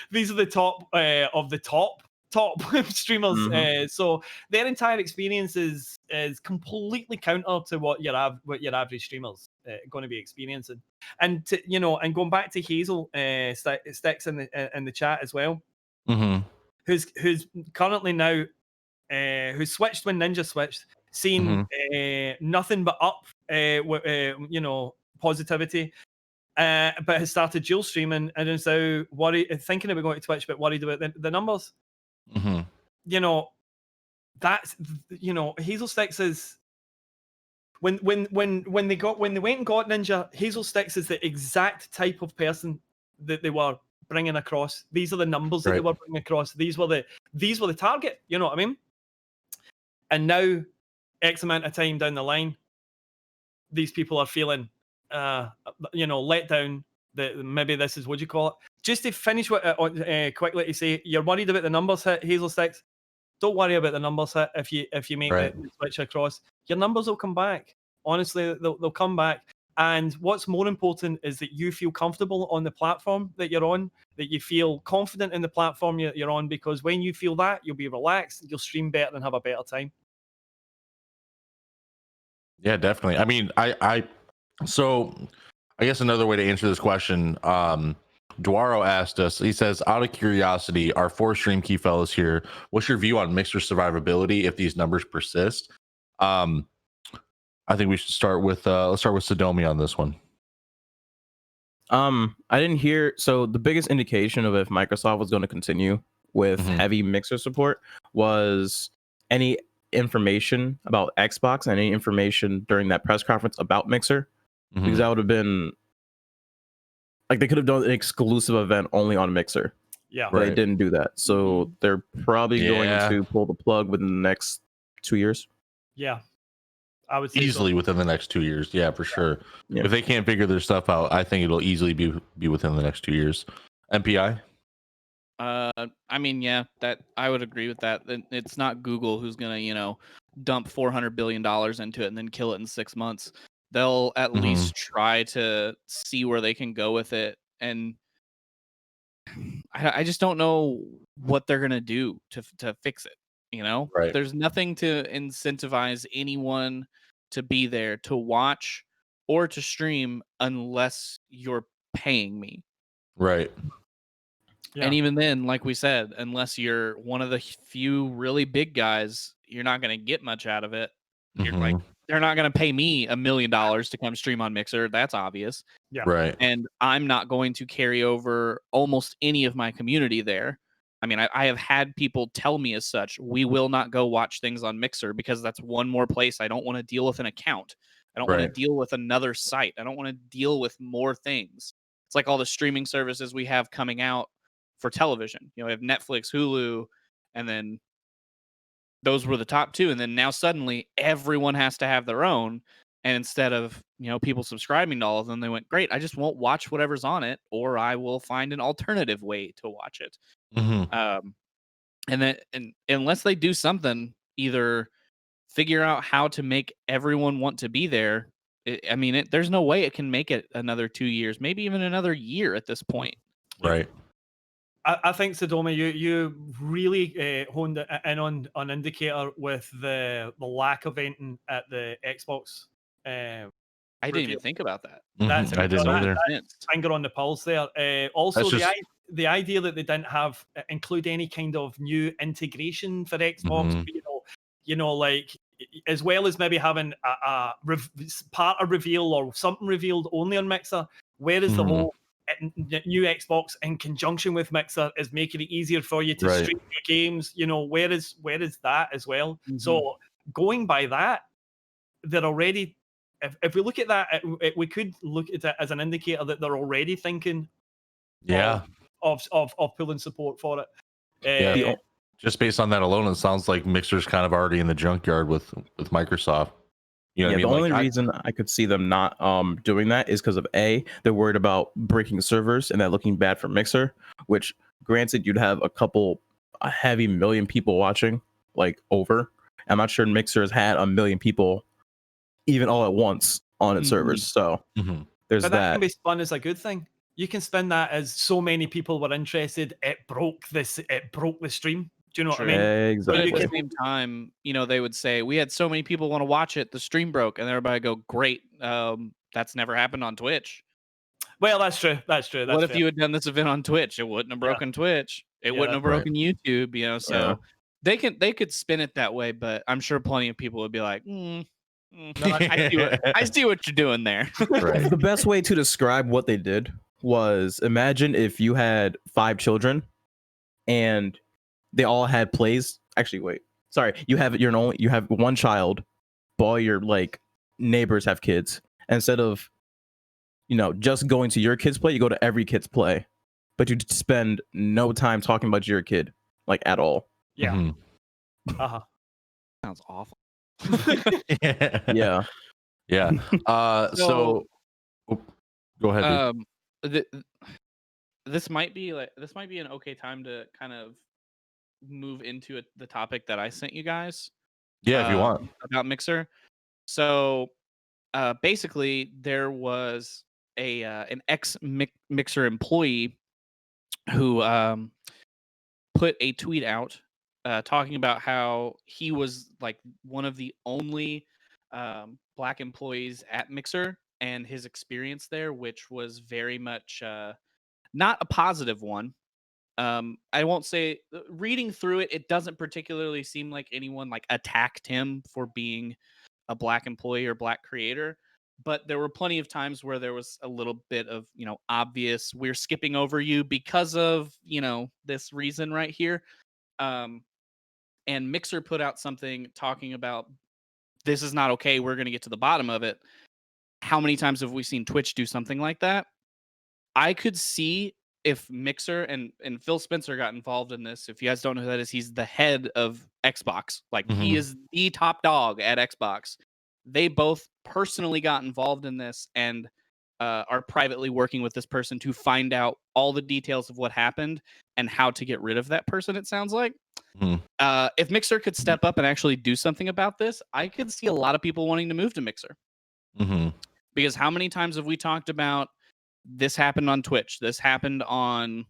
B: These are the top of the top top streamers.
D: Mhm.
B: So their entire experience is completely counter to what your average streamers going to be experiencing. And and going back to Hazel Sticks in the chat as well,
A: Mm-hmm.
B: who's currently now who switched when Ninja switched, seen nothing but up, positivity. But has started dual streaming and is now thinking about going to Twitch, but worried about the numbers.
A: Mm-hmm.
B: That's Hazel Sticks is when they went and got Ninja. Hazel Sticks is the exact type of person that they were bringing across. These are the numbers that they were bringing across. These were the target. You know what I mean? And now, X amount of time down the line, these people are feeling, let down. Maybe this is what you call it. Just to finish quickly to say, you're worried about the numbers hit, Hazel Sticks. Don't worry about the numbers hit if you make the switch across. Your numbers will come back. Honestly, they'll come back. And what's more important is that you feel comfortable on the platform that you're on, that you feel confident in the platform you're on, because when you feel that, you'll be relaxed, you'll stream better and have a better time.
A: Yeah, definitely. I mean, so I guess another way to answer this question, Dwaro asked us, he says, out of curiosity, our 4 StreamKey fellows here, what's your view on Mixer survivability if these numbers persist? I think we should start with let's start with Sadomi on this one.
D: I didn't hear. So the biggest indication of if Microsoft was going to continue with heavy Mixer support was any information about Xbox and any information during that press conference about Mixer, because that would have been like they could have done an exclusive event only on Mixer.
B: Yeah,
D: but they didn't do that. So they're probably going to pull the plug within the next 2 years.
B: Yeah. I would say
A: easily within the next 2 years. Yeah, for sure. Yeah. If they can't figure their stuff out, I think it'll easily be within the next 2 years. MPI?
C: I mean, yeah, that I would agree with that. It's not Google who's gonna, dump $400 billion into it and then kill it in 6 months. They'll at least try to see where they can go with it. And I just don't know what they're gonna do to fix it.
A: Right.
C: There's nothing to incentivize anyone to be there to watch or to stream unless you're paying me.
A: Right.
C: Yeah. And even then, like we said, unless you're one of the few really big guys, you're not going to get much out of it. You're like, they're not going to pay me $1 million to come stream on Mixer. That's obvious.
B: Yeah.
A: Right.
C: And I'm not going to carry over almost any of my community there. I mean, I have had people tell me as such, we will not go watch things on Mixer because that's one more place. I don't want to deal with an account. I don't want to deal with another site. I don't want to deal with more things. It's like all the streaming services we have coming out for television. We have Netflix, Hulu, and then those were the top 2. And then now suddenly everyone has to have their own. And instead of, people subscribing to all of them, they went, great, I just won't watch whatever's on it, or I will find an alternative way to watch it. And unless they do something, either figure out how to make everyone want to be there. There's no way it can make it another 2 years, maybe even another year at this point.
A: Right.
B: I think, Sadomi, you really honed in on an indicator with the lack of venting at the Xbox.
C: I didn't even think about that.
B: That's
A: I didn't either.
B: Finger on the pulse there. Also, the idea that they didn't have include any kind of new integration for Xbox, like as well as maybe having a part of reveal or something revealed only on Mixer. Where is the whole new Xbox in conjunction with Mixer is making it easier for you to stream your games? Where is that as well? So going by that, they're already. If we look at that, we could look at it as an indicator that they're already thinking, of pulling support for it.
A: Just based on that alone, it sounds like Mixer's kind of already in the junkyard with Microsoft.
D: The only reason I could see them not doing that is because of they're worried about breaking servers and that looking bad for Mixer. Which, granted, you'd have a heavy million people watching, like over. I'm not sure Mixer has had 1 million people even all at once on its servers. So there's
B: but that can be spun as a good thing. You can spin that as so many people were interested, it broke the stream. Do you know what I
C: True.
B: mean?
C: But
D: Exactly.
C: at the same time, they would say we had so many people want to watch it, the stream broke, and everybody go, "Great, that's never happened on Twitch."
B: Well, that's true. That's true. That's
C: What if
B: fair.
C: you had done this event on Twitch? It wouldn't have broken Twitch. It
B: Yeah,
C: wouldn't have
A: that's right.
C: broken YouTube. So they could spin it that way, but I'm sure plenty of people would be like, I see what you're doing there.
A: Right.
D: The best way to describe what they did was, imagine if you had 5 children and they all had plays. Actually, wait. Sorry, you have one child, but all your like neighbors have kids. Instead of just going to your kid's play, you go to every kid's play, but you spend no time talking about your kid like at all.
B: Yeah.
A: Mhm.
B: Uh-huh.
C: Sounds awful.
D: Yeah.
A: Yeah. So oh, go ahead. Dude.
C: This might be an okay time to kind of move into the topic that I sent you guys.
A: Yeah, if you want.
C: About Mixer. So basically there was an ex Mixer employee who put a tweet out talking about how he was like one of the only black employees at Mixer, and his experience there, which was very much not a positive one. I won't say, reading through it, it doesn't particularly seem like anyone like attacked him for being a black employee or black creator, but there were plenty of times where there was a little bit of, obvious, we're skipping over you because of, this reason right here. And Mixer put out something talking about, this is not okay, we're going to get to the bottom of it. How many times have we seen Twitch do something like that? I could see if Mixer and Phil Spencer got involved in this. If you guys don't know who that is, he's the head of Xbox. Like, he is the top dog at Xbox. They both personally got involved in this and are privately working with this person to find out all the details of what happened and how to get rid of that person, it sounds like. If Mixer could step up and actually do something about this, I could see a lot of people wanting to move to Mixer. Because how many times have we talked about, this happened on Twitch, this happened on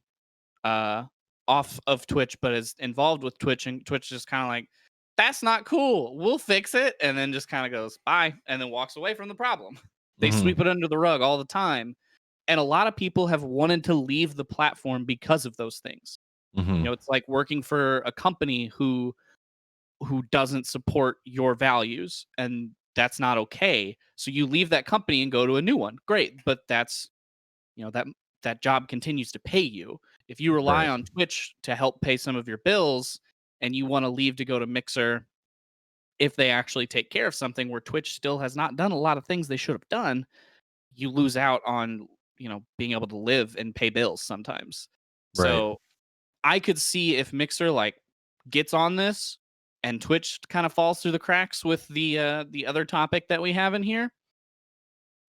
C: off of Twitch, but is involved with Twitch, and Twitch is kind of like, that's not cool, we'll fix it, and then just kind of goes bye and then walks away from the problem. They sweep it under the rug all the time, and a lot of people have wanted to leave the platform because of those things. It's like working for a company who doesn't support your values, and that's not okay. So you leave that company and go to a new one. Great, but that's that job continues to pay you. If you rely on Twitch to help pay some of your bills and you want to leave to go to Mixer, if they actually take care of something where Twitch still has not done a lot of things they should have done, you lose out on, being able to live and pay bills sometimes. So I could see if Mixer like gets on this and Twitch kind of falls through the cracks with the other topic that we have in here,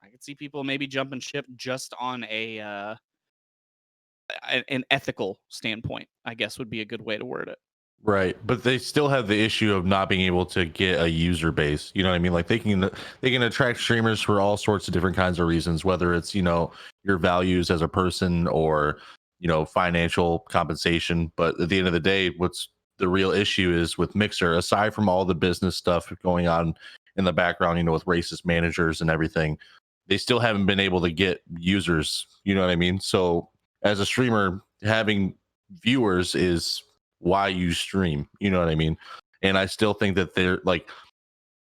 C: I could see people maybe jumping ship just on an ethical standpoint, I guess would be a good way to word it.
A: Right, but they still have the issue of not being able to get a user base. You know what I mean? Like they can attract streamers for all sorts of different kinds of reasons, whether it's your values as a person or financial compensation. But at the end of the day, what's the real issue is with Mixer, aside from all the business stuff going on in the background, with racist managers and everything, they still haven't been able to get users. You know what I mean? So as a streamer, having viewers is why you stream. You know what I mean? And I still think that they're like,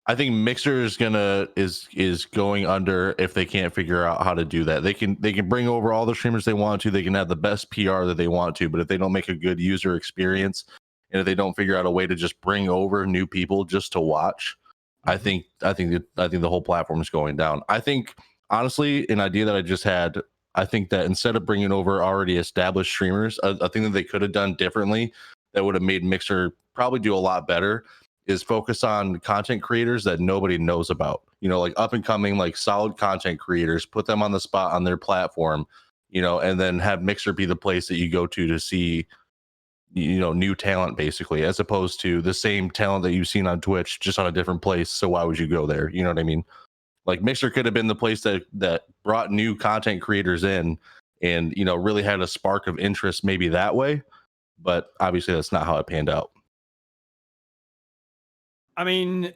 A: I think Mixer is going under if they can't figure out how to do that. They can bring over all the streamers they want to. They can have the best PR that they want to, but if they don't make a good user experience, and if they don't figure out a way to just bring over new people just to watch, I think the whole platform is going down. I think, honestly, an idea that I just had, I think that instead of bringing over already established streamers, a thing that they could have done differently that would have made Mixer probably do a lot better is focus on content creators that nobody knows about. Like up and coming, like solid content creators, put them on the spot on their platform, and then have Mixer be the place that you go to see new talent, basically, as opposed to the same talent that you've seen on Twitch just on a different place. So why would you go there? You know what I mean? Like Mixer could have been the place that brought new content creators in and really had a spark of interest maybe that way. but obviously that's not how it panned out.
B: I mean,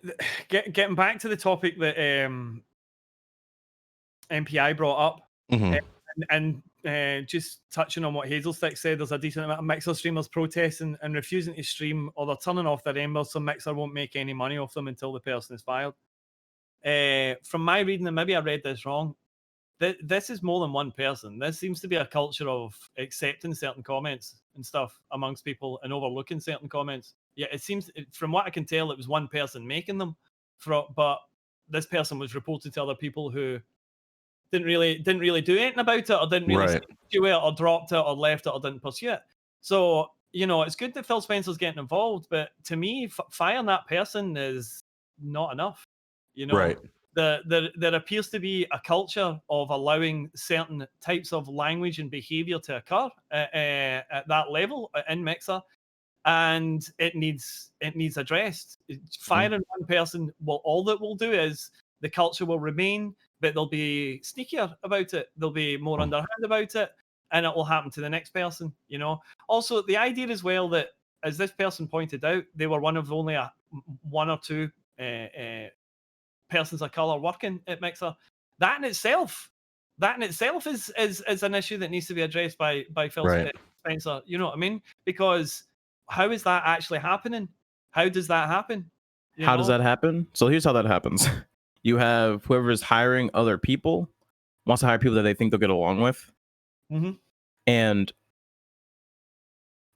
B: getting back to the topic that MPI brought up,
A: Mhm.
B: and just touching on what Hazelstick said, there's a decent amount of Mixer streamers protesting and refusing to stream, or they're turning off their embers, so Mixer won't make any money off them until the person is fired. From my reading, and maybe I read this wrong, this is more than one person. This seems to be a culture of accepting certain comments and stuff amongst people and overlooking certain comments. Yeah, it seems, from what I can tell, it was one person making them, but this person was reported to other people who didn't really do anything about it, or didn't really do it, or dropped it, or left it, or didn't pursue it. So, you know, it's good that Phil Spencer's getting involved, but to me, firing that person is not enough. You know,
A: Right.
B: There appears to be a culture of allowing certain types of language and behavior to occur at that level in Mixer, and it needs addressed. Firing one person, well, all that will do is the culture will remain, but they'll be sneakier about it. They'll be more underhand about it, and it will happen to the next person. You know. Also, the idea as well that, as this person pointed out, they were one of only one or two persons of color working at Mixer. That in itself is an issue that needs to be addressed by Phil Spencer. You know what I mean? Because how is that actually happening? How does that happen?
D: How does that happen? So here's how that happens. You have whoever is hiring other people wants to hire people that they think they'll get along with.
B: Mm-hmm.
D: And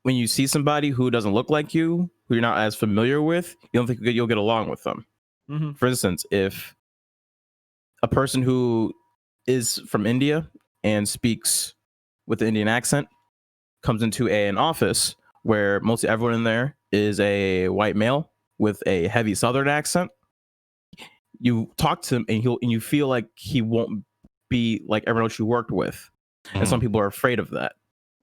D: when you see somebody who doesn't look like you, who you're not as familiar with, you don't think you'll get along with them.
B: Mm-hmm.
D: For instance, if a person who is from India and speaks with the Indian accent comes into an office where mostly everyone in there is a white male with a heavy Southern accent, you talk to him and you feel like he won't be like everyone else you worked with. And some people are afraid of that.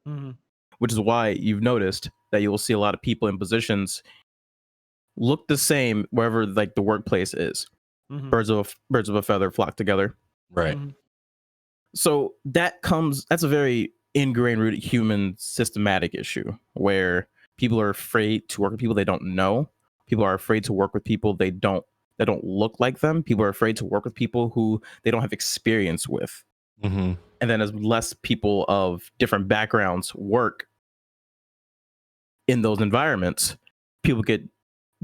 B: Mm-hmm.
D: Which is why you've noticed that you will see a lot of people in positions look the same wherever like the workplace is.
B: Mm-hmm.
D: Birds of a feather flock together.
A: Right.
B: Mm-hmm.
D: So that's a very ingrained rooted human systematic issue where people are afraid to work with people they don't know. People are afraid to work with people that don't look like them. People are afraid to work with people who they don't have experience with.
A: Mm-hmm.
D: And then as less people of different backgrounds work in those environments, people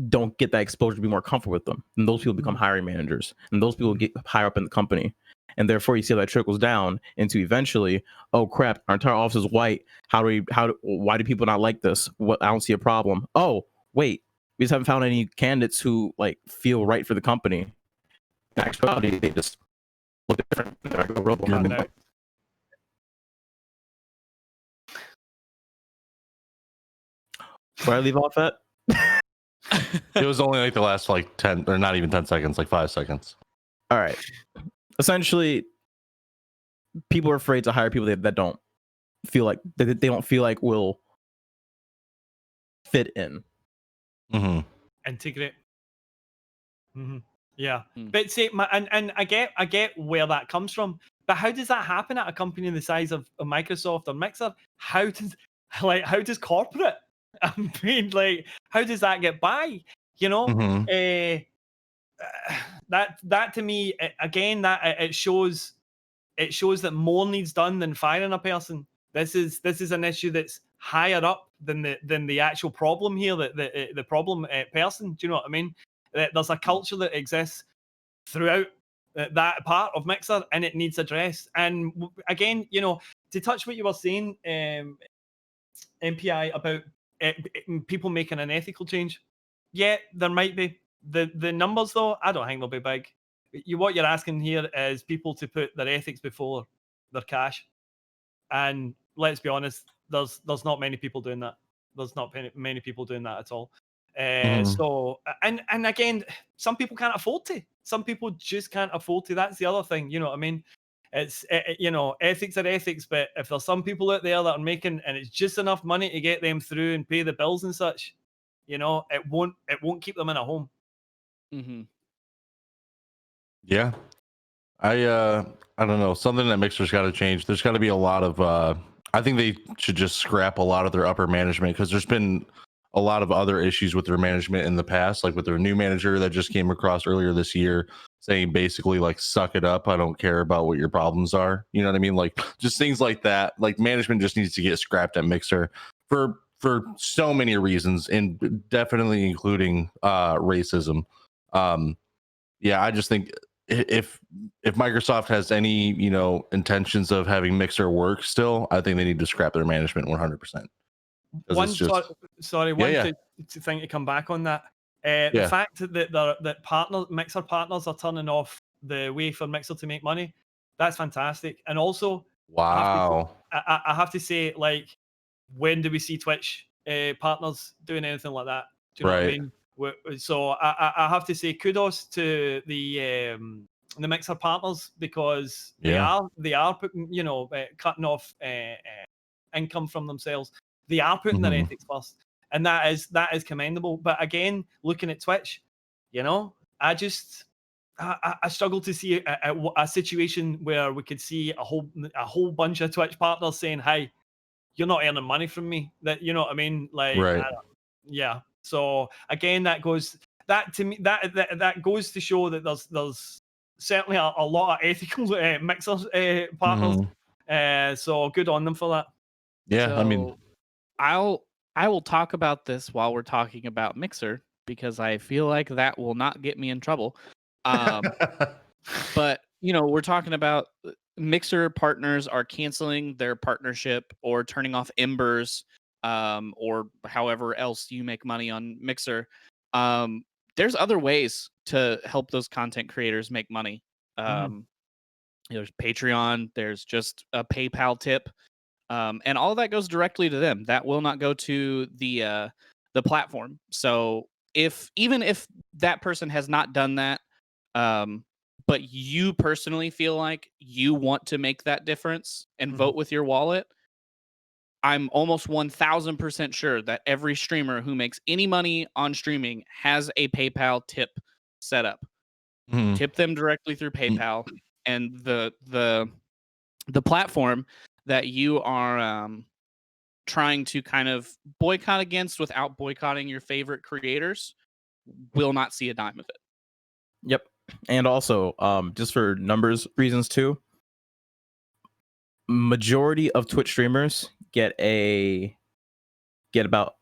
D: don't get that exposure to be more comfortable with them. And those people become hiring managers. And those people get higher up in the company. And therefore you see how that trickles down into eventually, oh crap, our entire office is white. Why do people not like this? I don't see a problem. Oh, wait, we just haven't found any candidates who like feel right for the company. In actuality, they just look different. Where I leave off at?
A: It was only like the last like 10 or not even 10 seconds, like 5 seconds.
D: All right. Essentially, people are afraid to hire people that don't feel like will fit in.
A: Mm-hmm.
B: Integrate. Mm-hmm. Yeah, but see, and I get where that comes from, but how does that happen at a company the size of Microsoft or Mixer? How does corporate? I mean, like, how does that get by? You know,
A: Mm-hmm.
B: That to me, again, that it shows that more needs done than firing a person. This is an issue that's higher up than the actual problem here. The problem person. Do you know what I mean? There's a culture that exists throughout that part of Mixer, and it needs addressed. And again, you know, to touch what you were saying, MPI, about people making an ethical change. Yeah, there might be. The numbers, though, I don't think they'll be big. What you're asking here is people to put their ethics before their cash. And let's be honest, there's not many people doing that. There's not many people doing that at all. So, and again, some people can't afford to. Some people just can't afford to. That's the other thing. You know what I mean? It's you know, ethics are ethics, but if there's some people out there that are making, and it's just enough money to get them through and pay the bills and such, you know, it won't keep them in a home.
C: Mm-hmm.
A: Yeah. I don't know. Something that Mixer's got to change. There's got to be a lot of I think they should just scrap a lot of their upper management, because there's been a lot of other issues with their management in the past, like with their new manager that just came across earlier this year, saying basically like, suck it up, I don't care about what your problems are. You know what I mean? Like, just things like that. Like, management just needs to get scrapped at Mixer for so many reasons, and definitely including racism. Yeah, I just think if Microsoft has any, intentions of having Mixer work still, I think they need to scrap their management 100%.
B: One
A: Just,
B: sorry,
A: yeah,
B: one
A: yeah.
B: thing to come back on that. The
A: Yeah.
B: fact that Mixer partners are turning off the way for Mixer to make money, that's fantastic. And also,
A: Wow.
B: I have to say, like, when do we see Twitch partners doing anything like that? Do you know what I
A: Right.
B: mean? So I have to say kudos to the Mixer partners, because they
A: Yeah.
B: are putting, cutting off income from themselves. They are putting their
A: Mhm.
B: ethics first, and that is commendable. But again, looking at Twitch, I just I struggle to see a situation where we could see a whole bunch of Twitch partners saying, "Hey, you're not earning money from me." That, you know what I mean? Like,
A: Right.
B: yeah. So again, that goes that goes to show that there's certainly a lot of ethical Mixer partners. So good on them for that.
A: Yeah, I mean,
C: So I will talk about this while we're talking about Mixer, because I feel like that will not get me in trouble. But we're talking about Mixer partners are canceling their partnership or turning off Embers, or however else you make money on Mixer. There's other ways to help those content creators make money. There's Patreon. There's just a PayPal tip. And all of that goes directly to them. That will not go to the platform. So even if that person has not done that, but you personally feel like you want to make that difference and vote with your wallet, I'm almost 1000% sure that every streamer who makes any money on streaming has a PayPal tip set up. Tip them directly through PayPal, and the platform that you are trying to kind of boycott against without boycotting your favorite creators will not see a dime of it.
D: Yep. And also, just for numbers reasons too, majority of Twitch streamers get about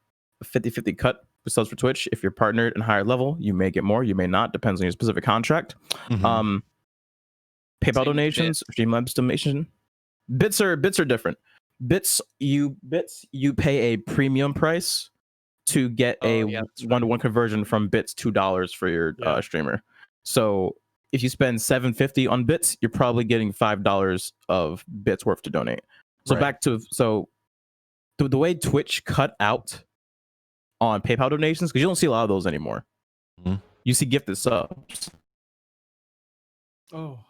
D: a 50-50 cut with subs for Twitch. If you're partnered in higher level, you may get more, you may not, depends on your specific contract. PayPal donations, Streamlabs donation, bits are different. Bits you pay a premium price to get a 1-to-1 conversion from bits $2 for your streamer. So if you spend $7.50 on bits, you're probably getting $5 of bits worth to donate. So back to the way Twitch cut out on PayPal donations, because you don't see a lot of those anymore. You see gifted subs.
B: Oh,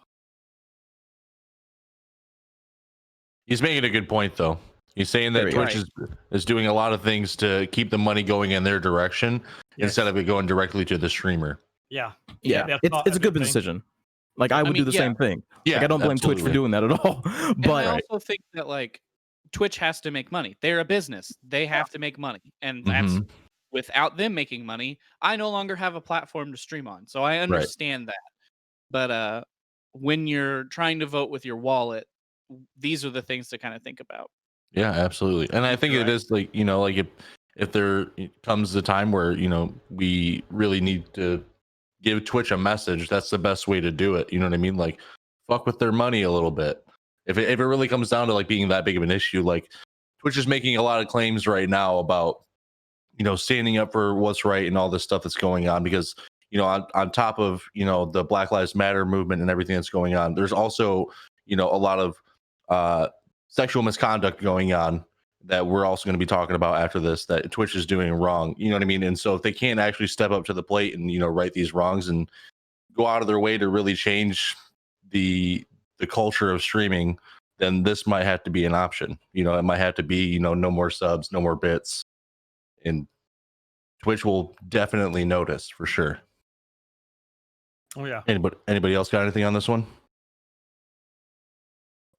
A: he's making a good point, though. He's saying that Twitch is doing a lot of things to keep the money going in their direction instead of it going directly to the streamer.
B: Yeah.
D: It's a good decision. Like, I would do the same thing.
A: Yeah,
D: like, I don't blame Twitch for doing that at all. But
C: I also think that, like, Twitch has to make money. They're a business. They have to make money. And that's without them making money, I no longer have a platform to stream on. So I understand that. But when you're trying to vote with your wallet, these are the things to kind of think about.
A: Yeah, absolutely. And I think it is like, like if there comes a time where, we really need to give Twitch a message, that's the best way to do it. You know what I mean? Like, fuck with their money a little bit. If it really comes down to like being that big of an issue, like Twitch is making a lot of claims right now about, standing up for what's right and all this stuff that's going on, because, on top of, the Black Lives Matter movement and everything that's going on, there's also, a lot of sexual misconduct going on that we're also going to be talking about after this, that Twitch is doing wrong. You know what I mean? And so if they can't actually step up to the plate and, right these wrongs and go out of their way to really change the culture of streaming, then this might have to be an option. It might have to be, no more subs, no more bits. And Twitch will definitely notice for sure.
B: Oh yeah.
A: Anybody else got anything on this one?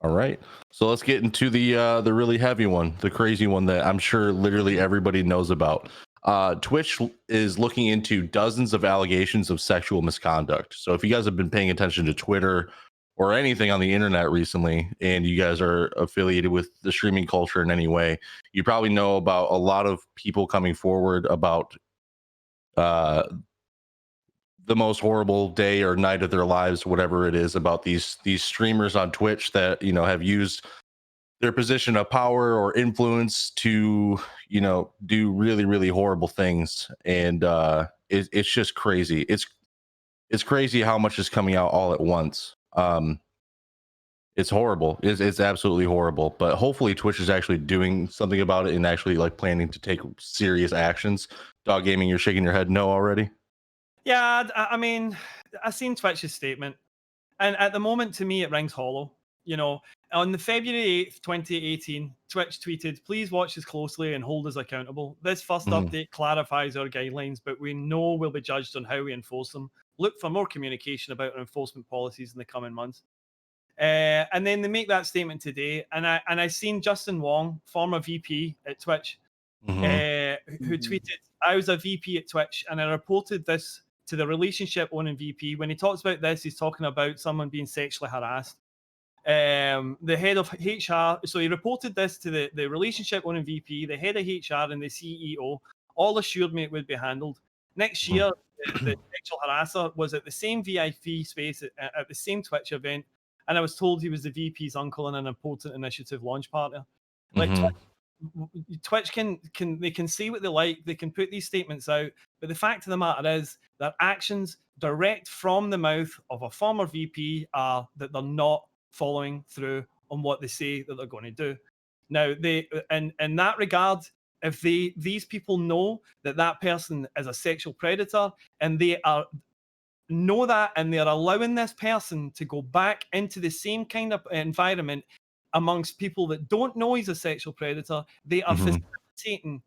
A: All right. So let's get into the really heavy one, the crazy one that I'm sure literally everybody knows about. Twitch is looking into dozens of allegations of sexual misconduct. So if you guys have been paying attention to Twitter or anything on the internet recently, and you guys are affiliated with the streaming culture in any way, you probably know about a lot of people coming forward about the most horrible day or night of their lives, whatever it is, about these streamers on Twitch that have used their position of power or influence to do really really horrible things. And it's just crazy. It's crazy how much is coming out all at once. It's horrible. It's absolutely horrible. But hopefully Twitch is actually doing something about it and actually like planning to take serious actions. DoggGaming, you're shaking your head no already.
B: Yeah, I mean, I've seen Twitch's statement, and at the moment, to me, it rings hollow. On the February 8th, 2018, Twitch tweeted, "Please watch us closely and hold us accountable. This first update clarifies our guidelines, but we know we'll be judged on how we enforce them. Look for more communication about our enforcement policies in the coming months." And then they make that statement today, and I seen Justin Wong, former VP at Twitch, who tweeted, "I was a VP at Twitch, and I reported this to the relationship owning VP. When he talks about this, he's talking about someone being sexually harassed. The head of HR, so he reported this to the relationship owning VP, the head of HR, and the CEO. All assured me it would be handled. Next year, the sexual harasser was at the same VIP space at the same Twitch event, and I was told he was the VP's uncle and an important initiative launch partner." Like Twitch can say what they like, they can put these statements out, but the fact of the matter is that actions direct from the mouth of a former VP are that they're not following through on what they say that they're going to do. Now, in that regard, if these people know that person is a sexual predator and they know that, and they're allowing this person to go back into the same kind of environment amongst people that don't know he's a sexual predator, they are facilitating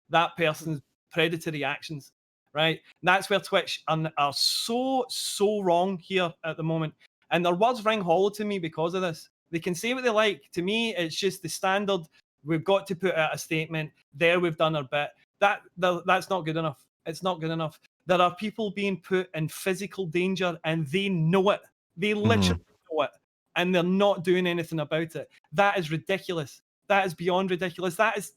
B: that person's predatory actions, right? And that's where Twitch are so wrong here at the moment, and their words ring hollow to me because of this. They can say what they like. To me, it's just the standard. We've got to put out a statement. There, we've done our bit. That's not good enough. It's not good enough. There are people being put in physical danger, and they know it. They literally know it, and they're not doing anything about it. That is ridiculous. That is beyond ridiculous. That is.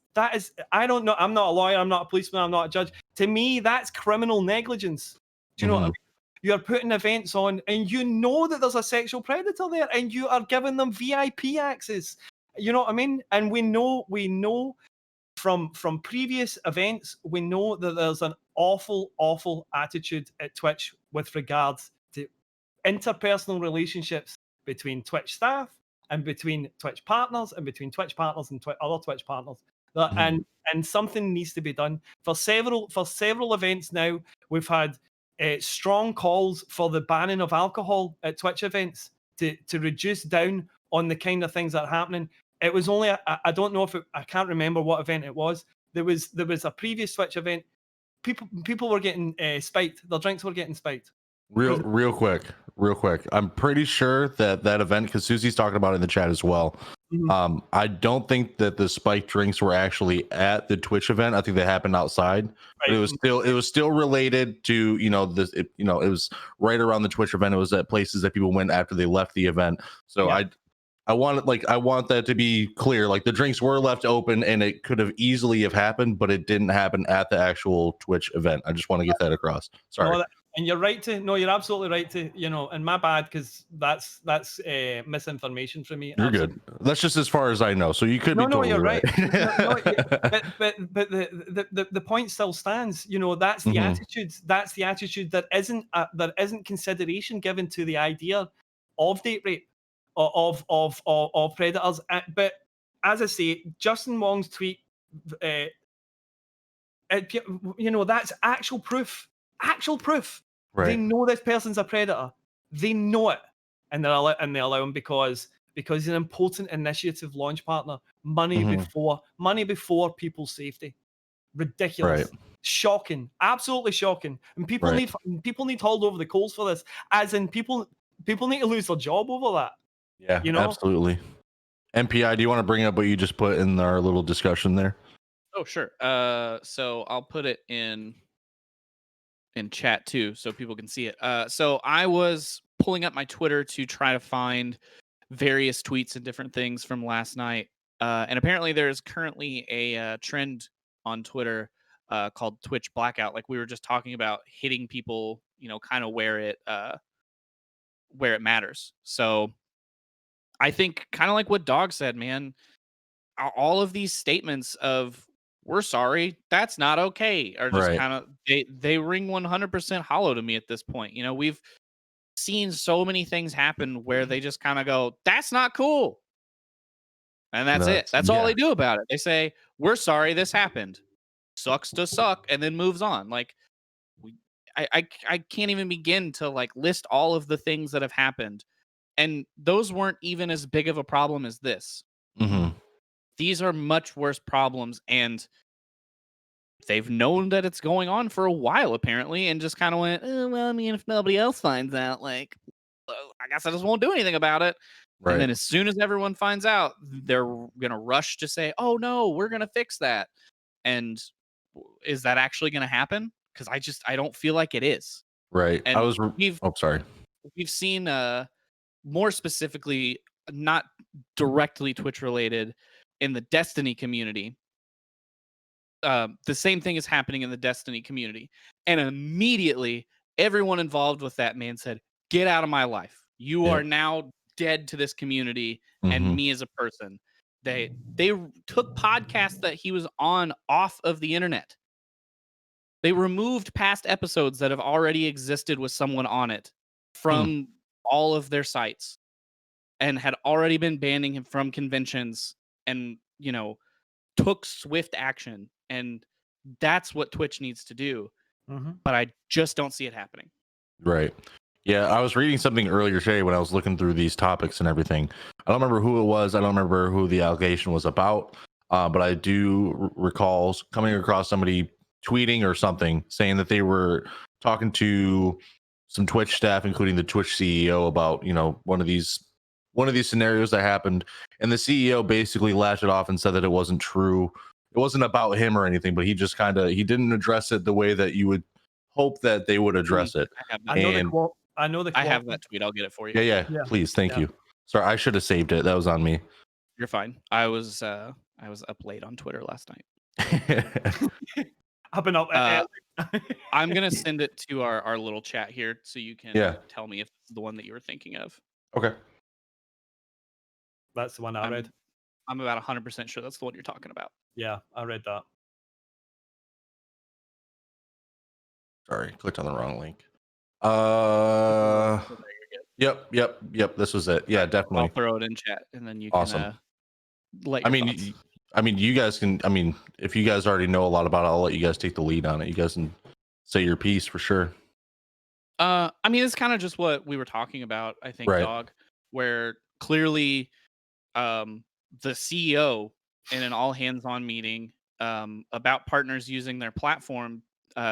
B: I don't know. I'm not a lawyer. I'm not a policeman. I'm not a judge. To me, that's criminal negligence. Do you know what I mean? You are putting events on, and you know that there's a sexual predator there, and you are giving them VIP access. You know what I mean? And we know from previous events, we know that there's an awful attitude at Twitch with regards to interpersonal relationships between Twitch staff and between Twitch partners and between Twitch partners and other Twitch partners. And something needs to be done. For several events now, we've had strong calls for the banning of alcohol at Twitch events to reduce down on the kind of things that are happening. It was only I don't know if I can't remember what event it was. There was a previous Twitch event. People were getting spiked. Their drinks were getting spiked.
A: Real quick. I'm pretty sure that event, because Susie's talking about it in the chat as well. I don't think that the spiked drinks were actually at the Twitch event. I think they happened outside. Right. But it was still related to this. It was right around the Twitch event. It was at places that people went after they left the event. So yeah. I want that to be clear. Like, the drinks were left open, and it could have easily have happened, but it didn't happen at the actual Twitch event. I just want to get that across. Sorry.
B: No, and you're right to. No, you're absolutely right to. And my bad, because that's misinformation from me.
A: You're absolutely good. That's just as far as I know. So you could be totally
B: you're
A: right.
B: but the point still stands. That's the attitude. That's the attitude that isn't consideration given to the idea of date rape. Of predators. But as I say, Justin Wong's tweet, that's actual proof. Right. They know this person's a predator. They know it, and they allow him because he's an important initiative launch partner. Money before people's safety. Ridiculous. Right. Shocking. Absolutely shocking. And people need hauled over the coals for this. As in, people need to lose their job over that.
A: Yeah,
B: You know?
A: absolutely. MPI, do you want to bring up what you just put in our little discussion there?
C: Oh, sure. So I'll put it in chat too, so people can see it. So I was pulling up my Twitter to try to find various tweets and different things from last night. And apparently there's currently a trend on Twitter called Twitch blackout. Like we were just talking about, hitting people, kind of where it matters. So I think kind of like what Dogg said, man, all of these statements of "we're sorry, that's not okay" are just
A: Right.
C: kind of they ring 100% hollow to me at this point. We've seen so many things happen where they just kind of go, "That's not cool," and that's it. That's all they do about it. They say, "We're sorry, this happened. Sucks to suck," and then moves on. Like I can't even begin to like list all of the things that have happened, and those weren't even as big of a problem as this.
A: Mm-hmm.
C: These are much worse problems, and they've known that it's going on for a while, apparently, and just kind of went, well, I mean, if nobody else finds out, like, well, I guess I just won't do anything about it.
A: Right.
C: And then as soon as everyone finds out, they're going to rush to say, oh, no, we're going to fix that. And is that actually going to happen? Because I don't feel like it is.
A: Right.
C: And
A: sorry.
C: We've seen, more specifically, not directly Twitch related, in the Destiny community. The same thing is happening in the Destiny community. And immediately, everyone involved with that man said, "Get out of my life. You are now dead to this community and me as a person." They took podcasts that he was on off of the internet. They removed past episodes that have already existed with someone on it from all of their sites, and had already been banning him from conventions, and took swift action. And that's what Twitch needs to do. But I just don't see it happening.
A: Right. Yeah, I was reading something earlier today when I was looking through these topics and everything. I don't remember who it was. I don't remember who the allegation was about. But I do recall coming across somebody tweeting or something saying that they were talking to some Twitch staff, including the Twitch CEO, about one of these scenarios that happened, and the CEO basically lashed it off and said that it wasn't true. It wasn't about him or anything, but he just he didn't address it the way that you would hope that they would address it.
B: I know the quote.
C: I have that tweet. I'll get it for you.
A: Yeah. Please, thank you. Sorry, I should have saved it. That was on me.
C: You're fine. I was up late on Twitter last night.
B: I've been up.
C: I'm gonna send it to our little chat here, so you can tell me if it's the one that you were thinking of.
A: Okay.
B: That's the one I read.
C: I'm about 100% sure that's the one you're talking about.
B: Yeah, I read that.
A: Sorry, clicked on the wrong link. Yep. This was it. Yeah, definitely.
C: I'll throw it in chat, and then you
A: awesome.
C: Can let your thoughts.
A: You guys can. If you guys already know a lot about it, I'll let you guys take the lead on it. You guys can say your piece for sure.
C: It's kind of just what we were talking about, I think,
A: right.
C: Dogg, where clearly the CEO in an all hands on meeting about partners using their platform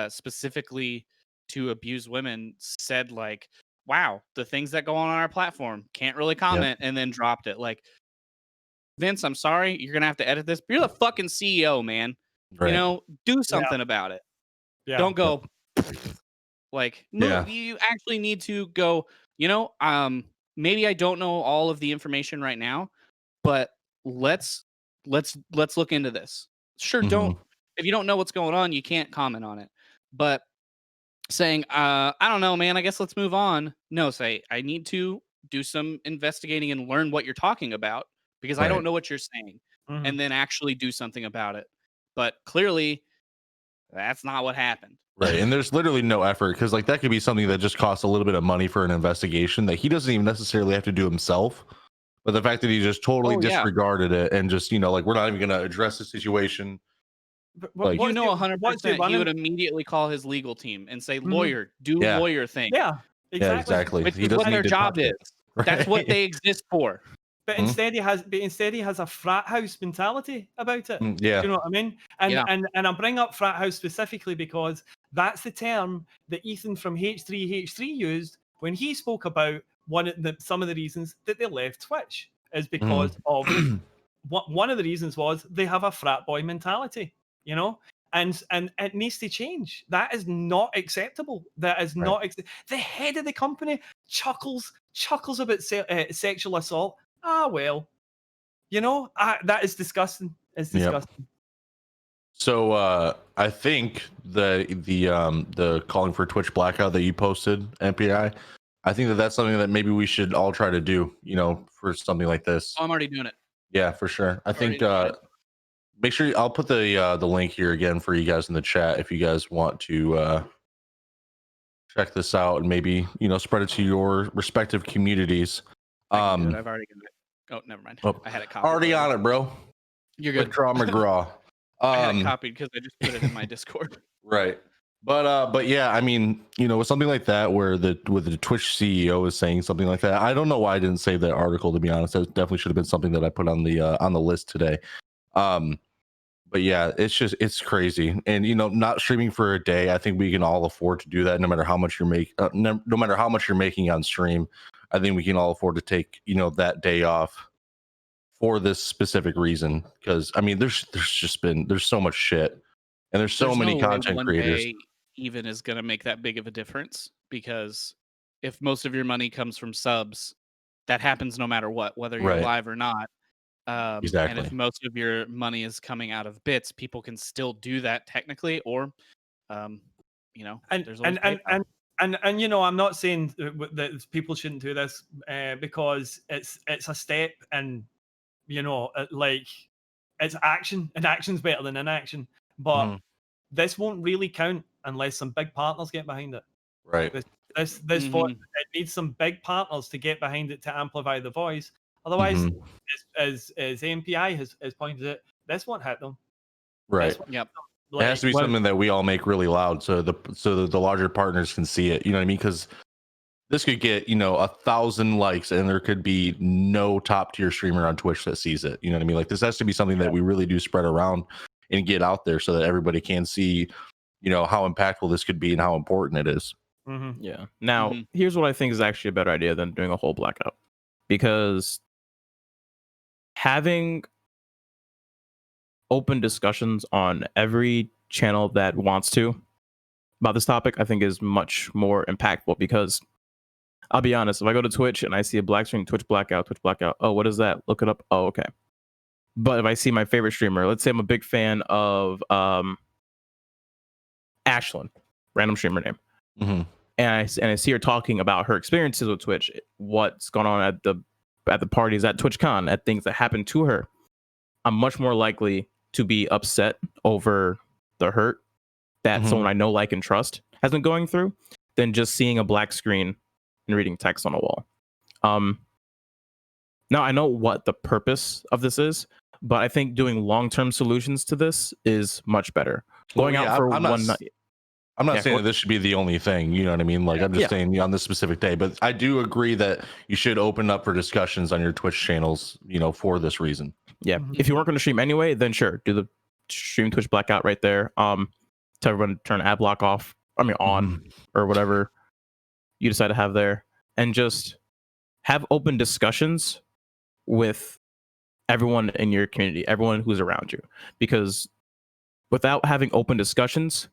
C: specifically to abuse women said, like, wow, the things that go on our platform, can't really comment, and then dropped it. Like, Vince, I'm sorry, you're gonna have to edit this, but you're the fucking CEO, man. Right. Do something about it. Don't go like, no, you actually need to go, maybe I don't know all of the information right now, but let's look into this. Sure, if you don't know what's going on, you can't comment on it. But saying, I don't know, man, I guess let's move on. No, say, I need to do some investigating and learn what you're talking about, because I don't know what you're saying, and then actually do something about it. But clearly, that's not what happened.
A: Right. And there's literally no effort, because like that could be something that just costs a little bit of money for an investigation that he doesn't even necessarily have to do himself. But the fact that he just totally disregarded it and just, like, we're not even going to address the situation.
C: Like, 100% he would immediately call his legal team and say, lawyer, do lawyer thing.
B: Yeah, exactly.
C: Which is what their job is. Right. That's what they exist for.
B: But instead he has a frat house mentality about it.
A: Yeah.
B: Do you know what I mean? And I bring up frat house specifically because that's the term that Ethan from H3H3 used when he spoke about some of the reasons that they left Twitch is because of one of the reasons was they have a frat boy mentality, you know, and it needs to change. That is not acceptable. That is not the head of the company chuckles about sexual assault. Ah, well, you know, that is disgusting. It's disgusting.
A: So I think the calling for Twitch blackout that you posted, MPI, I think that's something that maybe we should all try to do, you know, for something like this.
C: Oh, I'm already doing it.
A: Yeah, for sure. I think
C: doing it.
A: make sure I'll put the link here again for you guys in the chat if you guys want to check this out and maybe, you know, spread it to your respective communities.
C: I can do it. I've already got it. Oh, never mind. I had it copied.
A: Already on it, bro.
C: You're good.
A: McGraw McGraw.
C: I had it copied because I just put it in my Discord.
A: Right. But yeah, I mean, you know, with something like that where the Twitch CEO is saying something like that, I don't know why I didn't save that article, to be honest. That definitely should have been something that I put on the list today. But yeah, it's crazy. And you know, not streaming for a day, I think we can all afford to do that no matter how much no matter how much you're making on stream. I think we can all afford to take, you know, that day off for this specific reason, because I mean there's so much shit and there's so many content creators.
C: Day even is going to make that big of a difference, because if most of your money comes from subs, that happens no matter what, whether you're live or not.
A: Exactly.
C: And if most of your money is coming out of bits, people can still do that technically, or you know, there's always PayPal.
B: And you know, I'm not saying that people shouldn't do this because it's a step, and you know, like it's action, and action's better than inaction. But this won't really count unless some big partners get behind it.
A: Right.
B: This it needs some big partners to get behind it to amplify the voice. Otherwise, as AMPI has pointed out, this won't hit them.
A: Right.
C: Yep.
A: It has to be something that we all make really loud, so the larger partners can see it. You know what I mean? Because this could get, you know, 1,000 likes, and there could be no top tier streamer on Twitch that sees it. You know what I mean? Like, this has to be something that we really do spread around and get out there so that everybody can see, you know, how impactful this could be and how important it is.
D: Yeah. Now, here's what I think is actually a better idea than doing a whole blackout, because having open discussions on every channel that wants to about this topic, I think, is much more impactful. Because I'll be honest, if I go to Twitch and I see a black screen, Twitch blackout, oh, what is that? Look it up. Oh, okay. But if I see my favorite streamer, let's say I'm a big fan of Ashlyn, random streamer name, and I see her talking about her experiences with Twitch, what's going on at the parties at TwitchCon, at things that happened to her, I'm much more likely to be upset over the hurt that someone I know, like, and trust has been going through than just seeing a black screen and reading text on a wall. Now, I know what the purpose of this is, but I think doing long-term solutions to this is much better. Going out for one night.
A: I'm not saying that this should be the only thing, you know what I mean? Like, I'm just saying on this specific day, but I do agree that you should open up for discussions on your Twitch channels, you know, for this reason. Yeah.
D: If you weren't going to stream anyway, then sure, do the stream Twitch blackout right there. Tell everyone to turn ad block off, on, or whatever you decide to have there, and just have open discussions with everyone in your community, everyone who's around you. Because without having open discussions,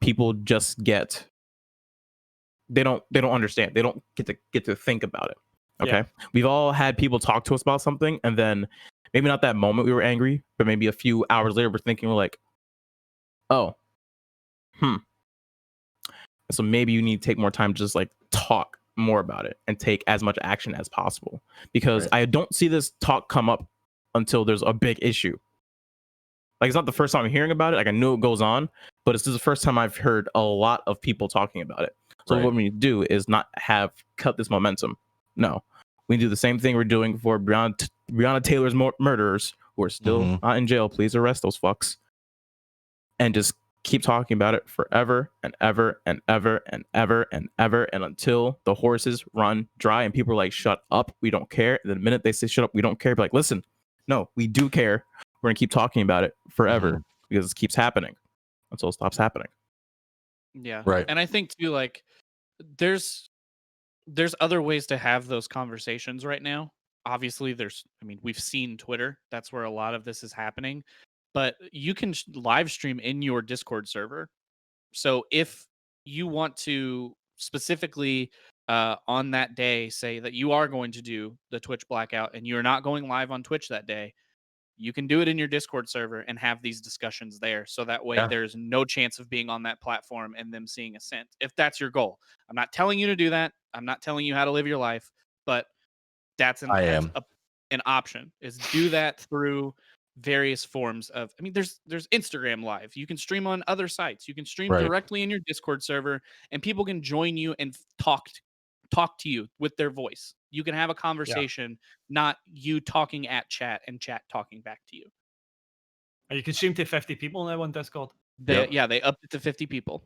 D: people just they don't understand. They don't get to think about it. Okay. We've all had people talk to us about something, and then maybe not that moment we were angry, but maybe a few hours later we're like, oh, so maybe you need to take more time to just like talk more about it and take as much action as possible. Because I don't see this talk come up until there's a big issue. Like, it's not the first time I'm hearing about it. Like, I know it goes on, but this is the first time I've heard a lot of people talking about it. So what we need to do is not cut this momentum. No, we do the same thing we're doing for Breonna Taylor's murderers, who are still not in jail. Please arrest those fucks, and just keep talking about it forever and ever and ever and ever and ever, and until the horses run dry and people are like, shut up, we don't care. And the minute they say shut up, we don't care, be like, listen, no, we do care. We're gonna keep talking about it forever because it keeps happening until it stops happening.
C: Yeah. Right. And I think too, like, there's there's other ways to have those conversations right now. Obviously, we've seen Twitter. That's where a lot of this is happening. But you can live stream in your Discord server. So if you want to specifically on that day say that you are going to do the Twitch blackout and you're not going live on Twitch that day, you can do it in your Discord server and have these discussions there. So that way
A: Yeah.
C: there's no chance of being on that platform and them seeing a scent, if that's your goal. I'm not telling you to do that. I'm not telling you how to live your life, but that's an option, is do that through various forms of, there's Instagram Live. You can stream on other sites. You can stream
A: Right.
C: directly in your Discord server and people can join you and talk to you with their voice. You can have a conversation, not you talking at chat and chat talking back to you.
B: And you can stream to 50 people now on Discord.
C: They upped it to 50 people.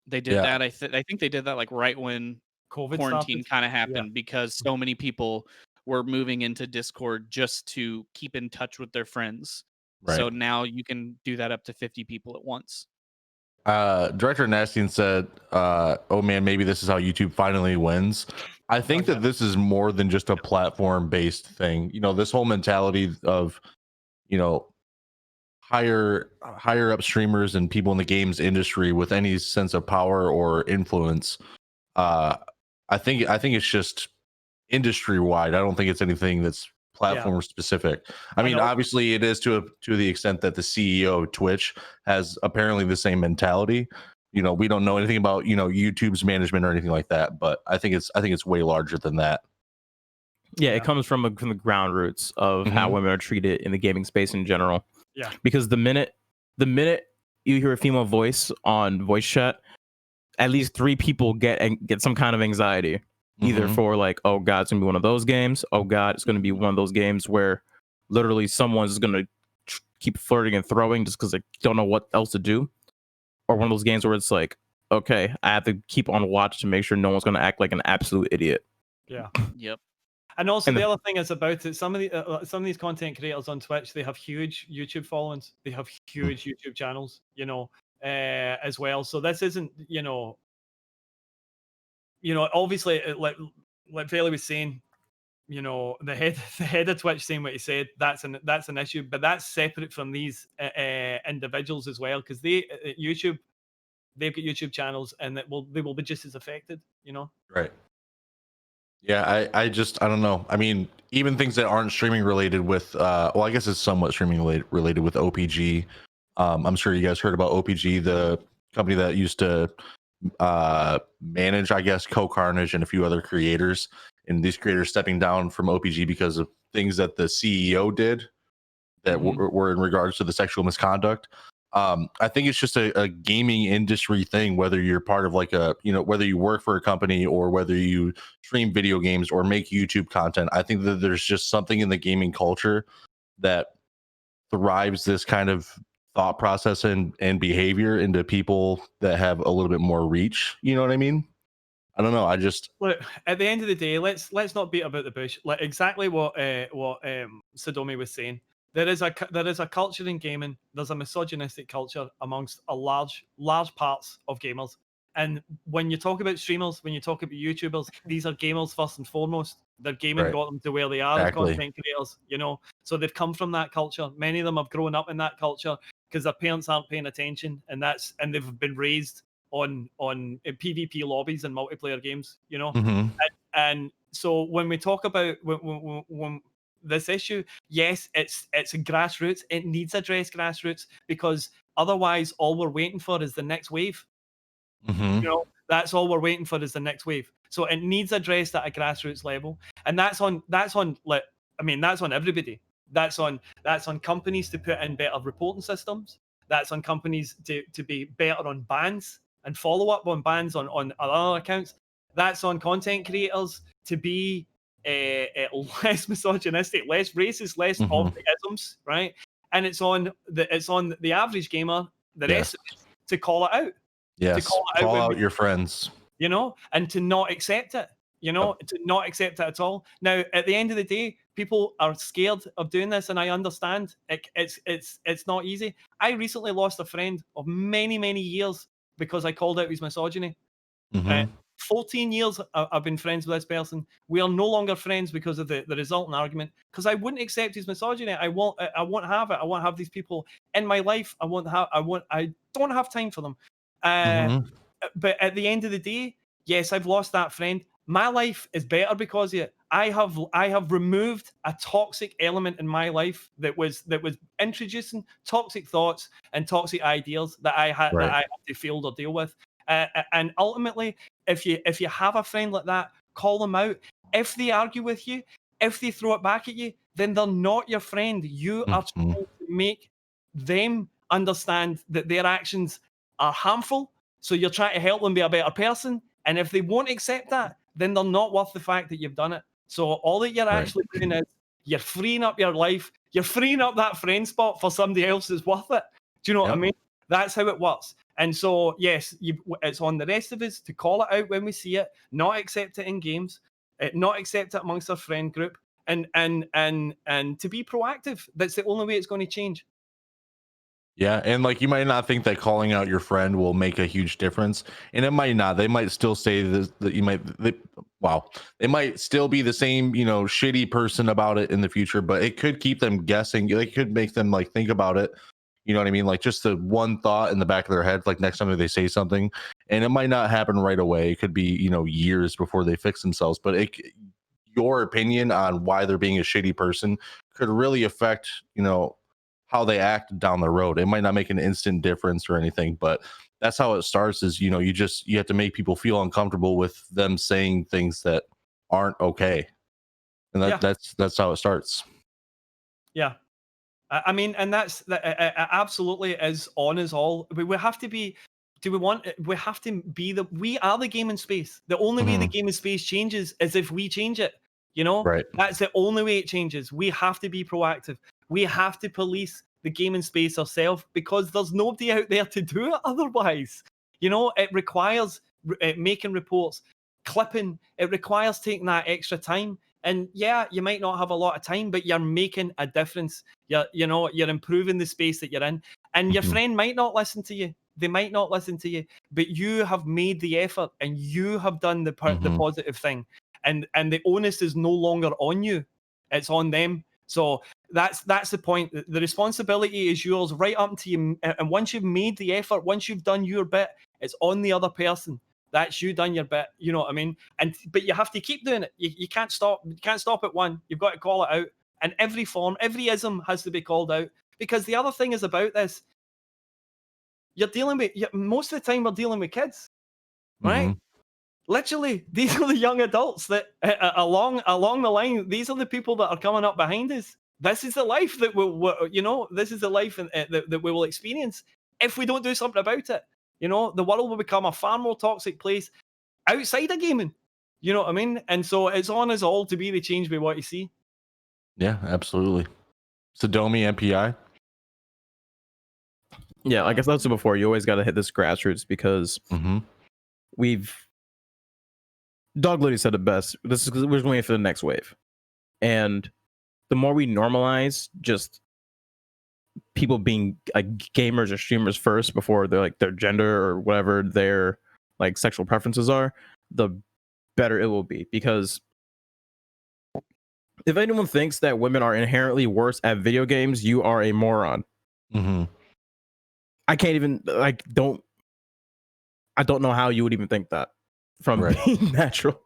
C: They did that. I think they did that like right when
B: COVID
C: quarantine kind of happened,
B: Yeah.
C: because so many people were moving into Discord just to keep in touch with their friends.
A: Right.
C: So now you can do that up to 50 people at once.
A: Director Nastine said, oh man, maybe this is how YouTube finally wins. I think that this is more than just a platform based thing. You know, this whole mentality of, you know, higher up streamers and people in the games industry with any sense of power or influence. I think it's just industry wide. I don't think it's anything that's platform specific. I mean, obviously it is to the extent that the CEO of Twitch has apparently the same mentality. You know, we don't know anything about, you know, YouTube's management or anything like that, but I think it's way larger than that.
D: Yeah, it comes from the ground roots of how women are treated in the gaming space in general.
B: Yeah.
D: Because the minute you hear a female voice on voice chat, at least 3 people get some kind of anxiety. Either for like, oh God, it's gonna be one of those games. Oh God, it's gonna be one of those games where literally someone's gonna keep flirting and throwing just because they don't know what else to do. Or one of those games where it's like, okay, I have to keep on watch to make sure no one's gonna act like an absolute idiot.
B: Yeah.
C: Yep.
B: And also the other thing is about it, some of these content creators on Twitch, they have huge YouTube followings. They have huge YouTube channels, you know, as well. So this isn't, you know, obviously, like Velokk was saying, you know, the head of Twitch saying what he said, that's an issue, but that's separate from these individuals as well, because they've got YouTube channels, and they will be just as affected, you know.
A: Right. Yeah, I don't know. I mean, even things that aren't streaming related with well, I guess it's somewhat streaming related with OPG. I'm sure you guys heard about OPG, the company that used to manage, I guess, Co-Carnage and a few other creators, and these creators stepping down from OPG because of things that the CEO did that were in regards to the sexual misconduct. I think it's just a gaming industry thing, whether you're part of like whether you work for a company or whether you stream video games or make YouTube content. I think that there's just something in the gaming culture that thrives this kind of thought process and behavior into people that have a little bit more reach. You know what I mean? I don't know. I just
B: look, at the end of the day, let's not beat about the bush. Like exactly what Sadomi was saying. There is a culture in gaming. There's a misogynistic culture amongst a large parts of gamers. And when you talk about streamers, when you talk about YouTubers, these are gamers first and foremost. Their gaming got them to where they are as content creators, you know. So they've come from that culture. Many of them have grown up in that culture because their parents aren't paying attention, and they've been raised on PvP lobbies and multiplayer games, you know. And so when we talk about when this issue, yes, it's a grassroots. It needs addressed grassroots, because otherwise all we're waiting for is the next wave. You know, that's all we're waiting for is the next wave. So it needs addressed at a grassroots level, and that's on everybody. That's on companies to put in better reporting systems. That's on companies to be better on bans and follow up on bans on other accounts. That's on content creators to be less misogynistic, less racist, less of the isms, right? And it's on the average gamer, the rest of it, to call it out.
A: Yes,
B: to
A: call out your friends,
B: you know, and to not accept it, you know, to not accept it at all. Now, at the end of the day, people are scared of doing this, and I understand it's not easy. I recently lost a friend of many years because I called out his misogyny 14 years I've been friends with this person. We are no longer friends because of the resultant argument. Because I wouldn't accept his misogyny. I won't have it. I won't have these people in my life. I don't have time for them. But at the end of the day, yes, I've lost that friend. My life is better because of it. I have removed a toxic element in my life that was introducing toxic thoughts and toxic ideas that I had to field or deal with. And ultimately, if you have a friend like that, call them out. If they argue with you, if they throw it back at you, then they're not your friend. You are trying to make them understand that their actions are harmful. So you're trying to help them be a better person. And if they won't accept that, then they're not worth the fact that you've done it. So all that you're actually doing is you're freeing up your life. You're freeing up that friend spot for somebody else that's worth it. Do you know what I mean? That's how it works. And so, yes, it's on the rest of us to call it out when we see it, not accept it in games, not accept it amongst our friend group, and to be proactive. That's the only way it's going to change.
A: Yeah, and like you might not think that calling out your friend will make a huge difference, and it might not. They might still say this, that they might still be the same, shitty person about it in the future, but it could keep them guessing. It could make them like think about it. You know what I mean? Like just the one thought in the back of their head, like next time they say something, and it might not happen right away. It could be, years before they fix themselves, but your opinion on why they're being a shitty person could really affect, how they act down the road. It might not make an instant difference or anything, but that's how it starts is, you have to make people feel uncomfortable with them saying things that aren't okay. And that's how it starts. Yeah.
B: I mean, and that absolutely is on us all. We have to be, we have to be we are the gaming space. The only way the gaming space changes is if we change it,
A: Right.
B: That's the only way it changes. We have to be proactive. We have to police the gaming space ourselves because there's nobody out there to do it otherwise. It requires making reports, clipping. It requires taking that extra time. And yeah, you might not have a lot of time, but you're making a difference. You're improving the space that you're in. And your friend might not listen to you. They might not listen to you, but you have made the effort and you have done the positive thing. And the onus is no longer on you. It's on them. So that's the point. The responsibility is yours right up to you. And once you've made the effort, once you've done your bit, it's on the other person. That's you done your bit. You know what I mean? But you have to keep doing it. You can't stop. You can't stop at one. You've got to call it out. And every form, every ism has to be called out. Because the other thing is about this, most of the time we're dealing with kids, right? Literally, these are the young adults that along the line, these are the people that are coming up behind us. This is the life that this is the life that we will experience if we don't do something about it. The world will become a far more toxic place outside of gaming. You know what I mean? And so it's on us all to be the change we want to see.
A: Yeah, absolutely. Sadomi, MPI.
D: Yeah, like I said before, you always got to hit this grassroots because Dogg literally said it best. This is because we're just waiting for the next wave. And the more we normalize just people being like gamers or streamers first before they're like their gender or whatever their like sexual preferences are, the better it will be. Because if anyone thinks that women are inherently worse at video games, you are a moron. I can't even I don't know how you would even think that from being natural.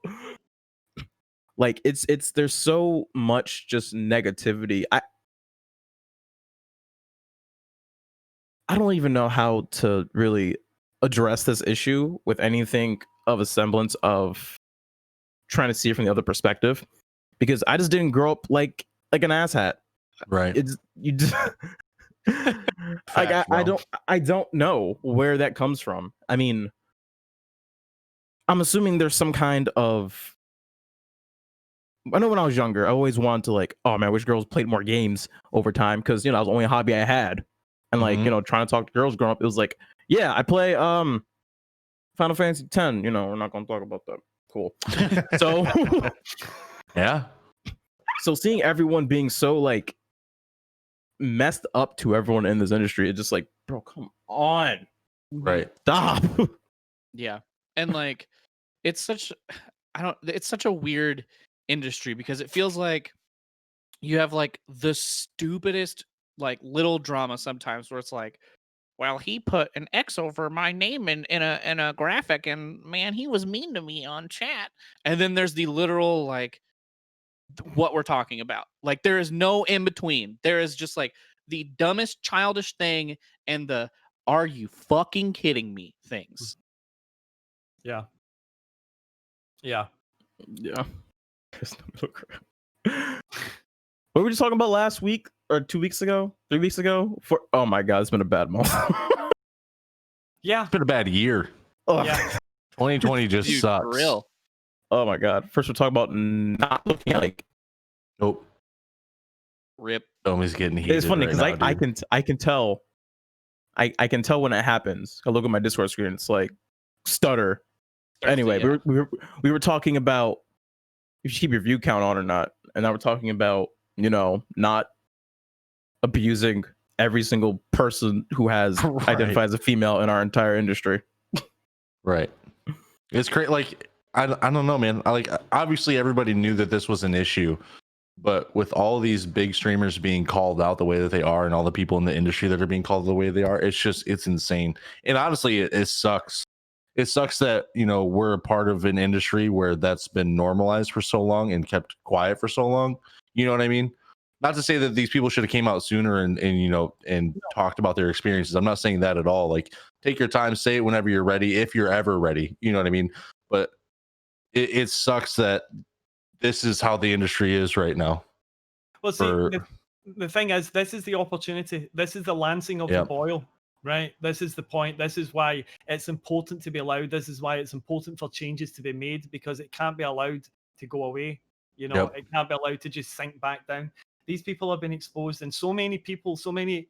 D: Like it's there's so much just negativity. I don't even know how to really address this issue with anything of a semblance of trying to see it from the other perspective, because I just didn't grow up like an asshat.
A: Right.
D: It's you just like I don't know where that comes from. I mean, I'm assuming there's some kind of, I know when I was younger, I always wanted to like, oh man, I wish girls played more games over time, because that was the only hobby I had. And like, trying to talk to girls growing up, it was like, yeah, I play Final Fantasy X, we're not gonna talk about that. Cool. So
A: yeah.
D: So seeing everyone being so like messed up to everyone in this industry, it's just like, bro, come on.
A: Right.
D: Stop.
C: Yeah. And like it's such it's such a weird industry because it feels like you have like the stupidest like little drama sometimes where it's like, well, he put an X over my name in a graphic, and man, he was mean to me on chat. And then there's the literal like what we're talking about. Like there is no in between. There is just like the dumbest childish thing and the are you fucking kidding me things.
B: Yeah. Yeah.
D: Yeah. What were we just talking about last week or 2 weeks ago, 3 weeks ago? Oh my god, it's been a bad month.
B: Yeah.
A: It's been a bad year.
D: Ugh.
B: Yeah.
A: 2020 just
C: Dude,
A: sucks.
C: for real.
D: Oh my god. First we're talking about not looking at like.
A: Nope.
C: Rip.
A: Tommy's getting heated.
D: It's funny
A: because
D: because I can tell. I can tell when it happens. I look at my Discord screen. It's like stutter. Anyway, we were talking about if you keep your view count on or not, and now we're talking about not abusing every single person who has
A: Right.
D: identified as a female in our entire industry.
A: Right. It's great. Like I don't know, man. Obviously everybody knew that this was an issue, but with all these big streamers being called out the way that they are, and all the people in the industry that are being called the way they are, it's insane. And honestly, it sucks. It sucks that we're a part of an industry where that's been normalized for so long and kept quiet for so long. You know what I mean? Not to say that these people should have came out sooner and talked about their experiences. I'm not saying that at all. Like, take your time, say it whenever you're ready, if you're ever ready. You know what I mean? But it sucks that this is how the industry is right now.
B: Well, see, the thing is, this is the opportunity. This is the lancing of the boil, right? This is the point. This is why it's important to be allowed. This is why it's important for changes to be made, because it can't be allowed to go away. It can't be allowed to just sink back down. These people have been exposed, and so many people, so many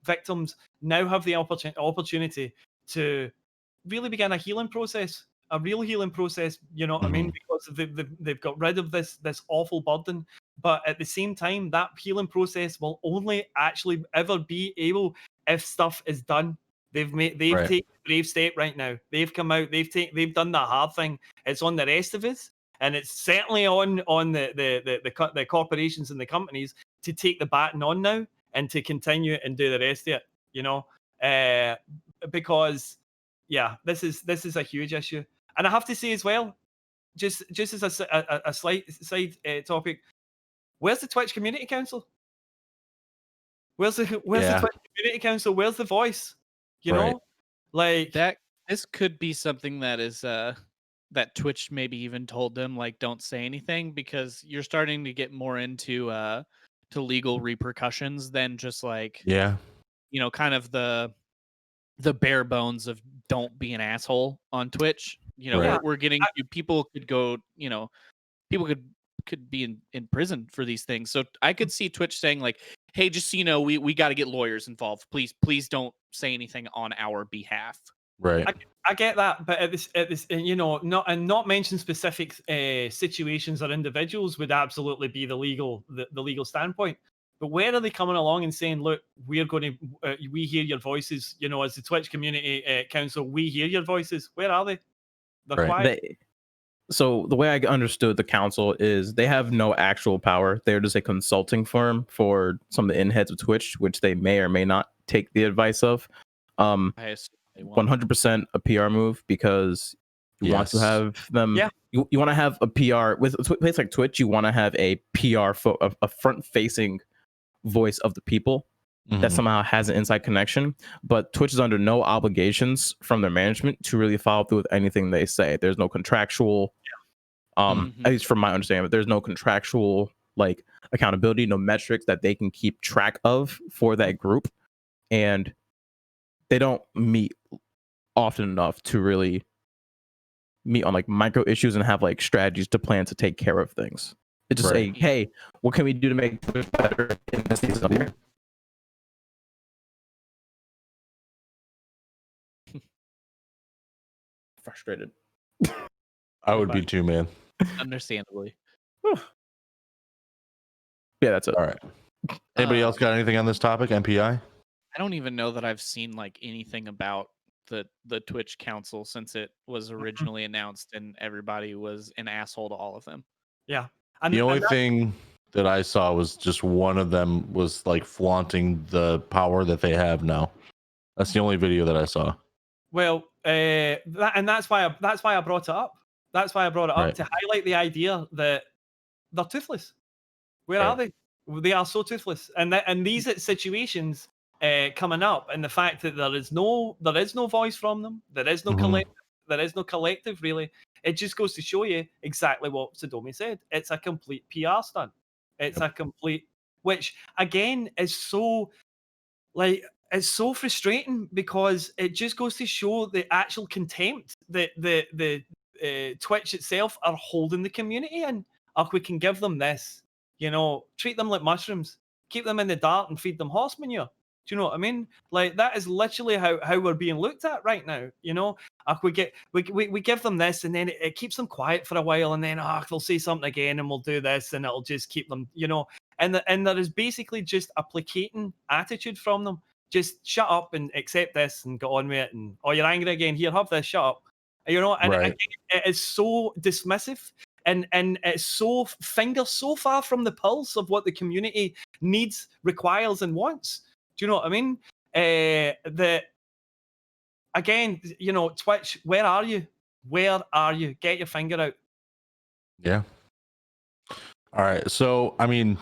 B: victims now have the opportunity to really begin a healing process, a real healing process. You know what I mean? Because they've got rid of this awful burden. But at the same time, that healing process will only actually ever be able if stuff is done. They've taken a brave step right now. They've come out. They've done the hard thing. It's on the rest of us, and it's certainly on the corporations and the companies to take the baton on now and to continue and do the rest of it. Because this is a huge issue, and I have to say as well, just as a slight side topic. Where's the Twitch Community Council? Where's the Twitch Community Council? Where's the voice? You know, like
C: that. This could be something that is that Twitch maybe even told them like don't say anything, because you're starting to get more into to legal repercussions than just like kind of the bare bones of don't be an asshole on Twitch. We're getting people could go. People could be in prison for these things. So I could see Twitch saying like, hey, just so you know, we got to get lawyers involved. Please don't say anything on our behalf.
A: Right.
B: I get that, but at this, not mention specific situations or individuals would absolutely be the legal standpoint. But where are they coming along and saying, look, we're going to, we hear your voices, as the Twitch Community Council, we hear your voices. Where are they? They're quiet.
D: So the way I understood the council is they have no actual power. They're just a consulting firm for some of the in-heads of Twitch, which they may or may not take the advice of. 100% a PR move, because you want to have them. Yeah. You want to have a PR with a place like Twitch. You want to have a PR a front-facing voice of the people that somehow has an inside connection. But Twitch is under no obligations from their management to really follow through with anything they say. There's no contractual, at least from my understanding, but there's no contractual like accountability, no metrics that they can keep track of for that group, and they don't meet often enough to really meet on like micro issues and have like strategies to plan to take care of things. It's just hey, what can we do to make Twitch better in this season of the year? Frustrated.
A: I would be too, man.
C: Understandably.
D: Yeah, that's it.
A: All right. Anybody else got anything on this topic? MPI?
C: I don't even know that I've seen like anything about the Twitch council since it was originally announced, and everybody was an asshole to all of them.
B: Yeah.
A: The only thing that I saw was just one of them was like flaunting the power that they have now. That's the only video that I saw.
B: Well, that's why I brought it up. That's why I brought it up,
A: Right.
B: to highlight the idea that they're toothless. Where
A: Right.
B: are they? They are so toothless. And these situations coming up, and the fact that there is no voice from them, there is no
A: Mhm.
B: collective really. It just goes to show you exactly what Sadomi said. It's a complete PR stunt. It's a complete, which again is so like, it's so frustrating, because it just goes to show the actual contempt that the Twitch itself are holding the community in. If we can give them this, treat them like mushrooms, keep them in the dark and feed them horse manure. Do you know what I mean? Like, that is literally how we're being looked at right now. If we give them this, and then it keeps them quiet for a while, and then they'll say something again, and we'll do this, and it'll just keep them, and there is basically just a placating attitude from them. Just shut up and accept this and go on with it. And you're angry again. Here, have this. Shut up. And
A: Right.
B: again, it is so dismissive, and it's so fingers so far from the pulse of what the community needs, requires, and wants. Do you know what I mean? That again, Twitch, where are you? Where are you? Get your finger out.
A: Yeah. All right. So, I mean,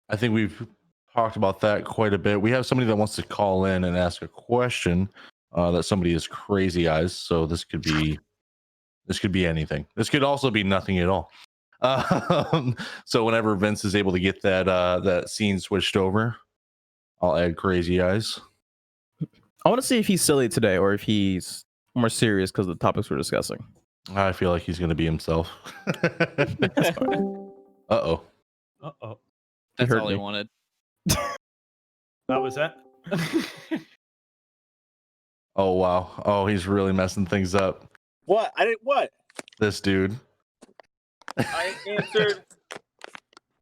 A: I think we've talked about that quite a bit. We have somebody that wants to call in and ask a question. That somebody is crazy eyes. So this could be anything. This could also be nothing at all. So whenever Vince is able to get that scene switched over, I'll add crazy eyes.
D: I want to see if he's silly today or if he's more serious because of the topics we're discussing.
A: I feel like he's going to be himself. Uh-oh.
B: Uh-oh.
C: That's
D: hurt
C: all he
D: me.
C: wanted.
B: That was it.
A: Oh, wow. Oh, he's really messing things up.
E: What? I didn't. What?
A: This dude.
E: I answered.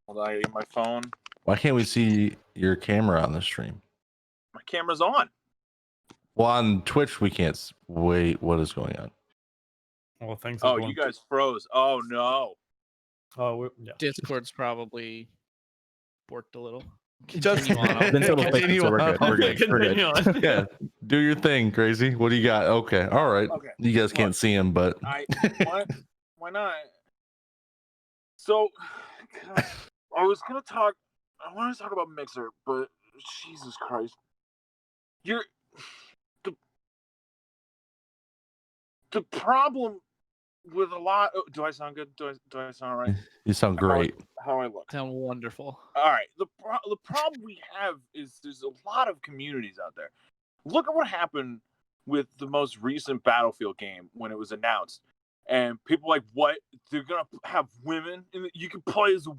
E: Hold on, I gotta get my phone.
A: Why can't we see your camera on the stream?
E: My camera's on.
A: Well, on Twitch, we can't. Wait, what is going on?
B: Oh, thanks.
E: Oh, you guys froze. Oh no.
B: Oh, yeah.
C: Discord's probably worked a little.
B: Just
C: Continue on.
D: Then it'll fix it,
A: Continue
D: so we're
A: on.
D: good. We're good. We're good.
B: Continue on.
A: Yeah, do your thing, crazy. What do you got? Okay, all right.
E: Okay.
A: You guys can't see him, but
E: Why not? So, I was gonna talk. I want to talk about Mixer, but Jesus Christ, the problem with a lot. Do I sound good? Do I sound all right?
A: you sound great.
E: How I look?
C: Sound wonderful.
E: All right. The problem we have is there's a lot of communities out there. Look at what happened with the most recent Battlefield game when it was announced, and people were like, "What? They're gonna have women? You can play as a."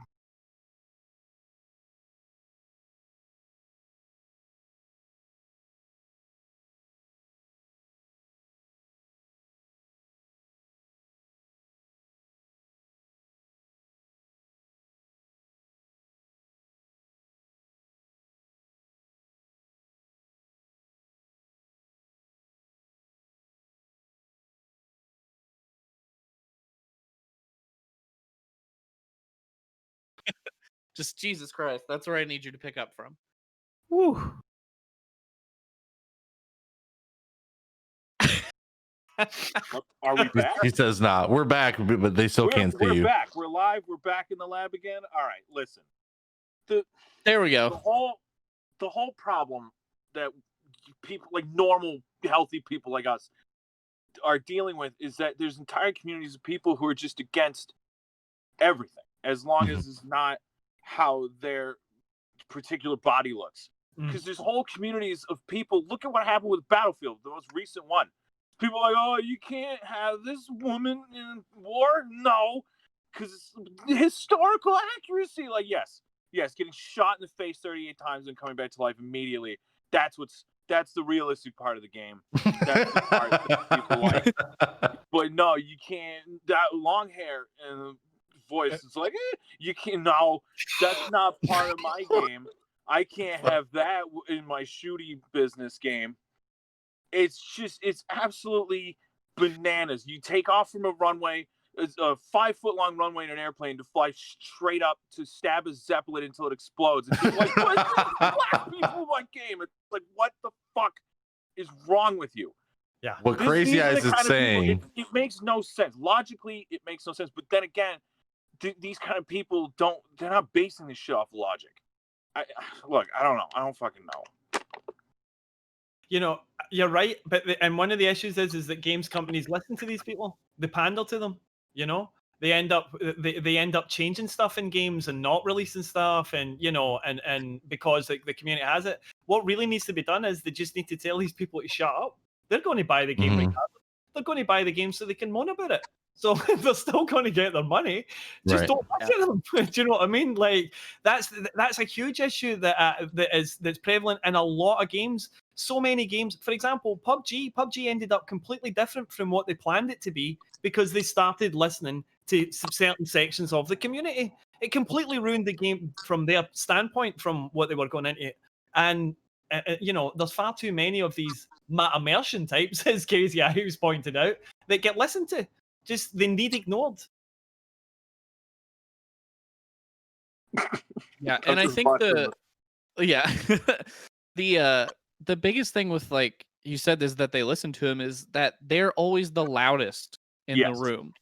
C: Just Jesus Christ. That's where I need you to pick up from.
D: Woo.
E: Are we back?
A: He says not. We're back, but they still can't see
E: We're
A: you.
E: back. We're live. We're back in the lab again. All right. Listen.
C: There we
E: The
C: go.
E: whole problem that people like normal, healthy people like us are dealing with is that there's entire communities of people who are just against everything, as long as it's not how their particular body looks. Because there's whole communities of people. Look at what happened with Battlefield, the most recent one. People are like, oh, you can't have this woman in war. No, because historical accuracy. Like, yes, getting shot in the face 38 times and coming back to life immediately. That's the realistic part of the game. That's the part that people like. But no, you can't. That long hair and voice. It's like, you can't. No, that's not part of my game. I can't have that in my shooty business game. it's absolutely bananas. You take off from a runway, it's a 5-foot-long runway in an airplane to fly straight up to stab a Zeppelin until it explodes. And people like, black people in my game. It's like, what the fuck is wrong with you?
B: Yeah.
A: What Crazy Eyes is saying.
E: It makes no sense. Logically, it makes no sense. But then again, these kind of people they're not basing this shit off logic. I don't know. I don't fucking know.
B: You know, you're right, but and one of the issues is that games companies listen to these people. They pander to them. You know, they end up changing stuff in games and not releasing stuff, and you know, and because the community has it. What really needs to be done is they just need to tell these people to shut up. They're going to buy the game regardless. They're going to buy the game so they can moan about it. So they're still going to get their money. Just don't look at them. Do you know what I mean? Like that's a huge issue that's prevalent in a lot of games. So many games. For example, PUBG ended up completely different from what they planned it to be because they started listening to certain sections of the community. It completely ruined the game from their standpoint, from what they were going into. And you know, there's far too many of these immersion types, as Casey Ives pointed out, that get listened to. Just they need ignored.
C: Yeah, and I think the biggest thing with, like you said, is that they listen to him is that they're always the loudest in the room,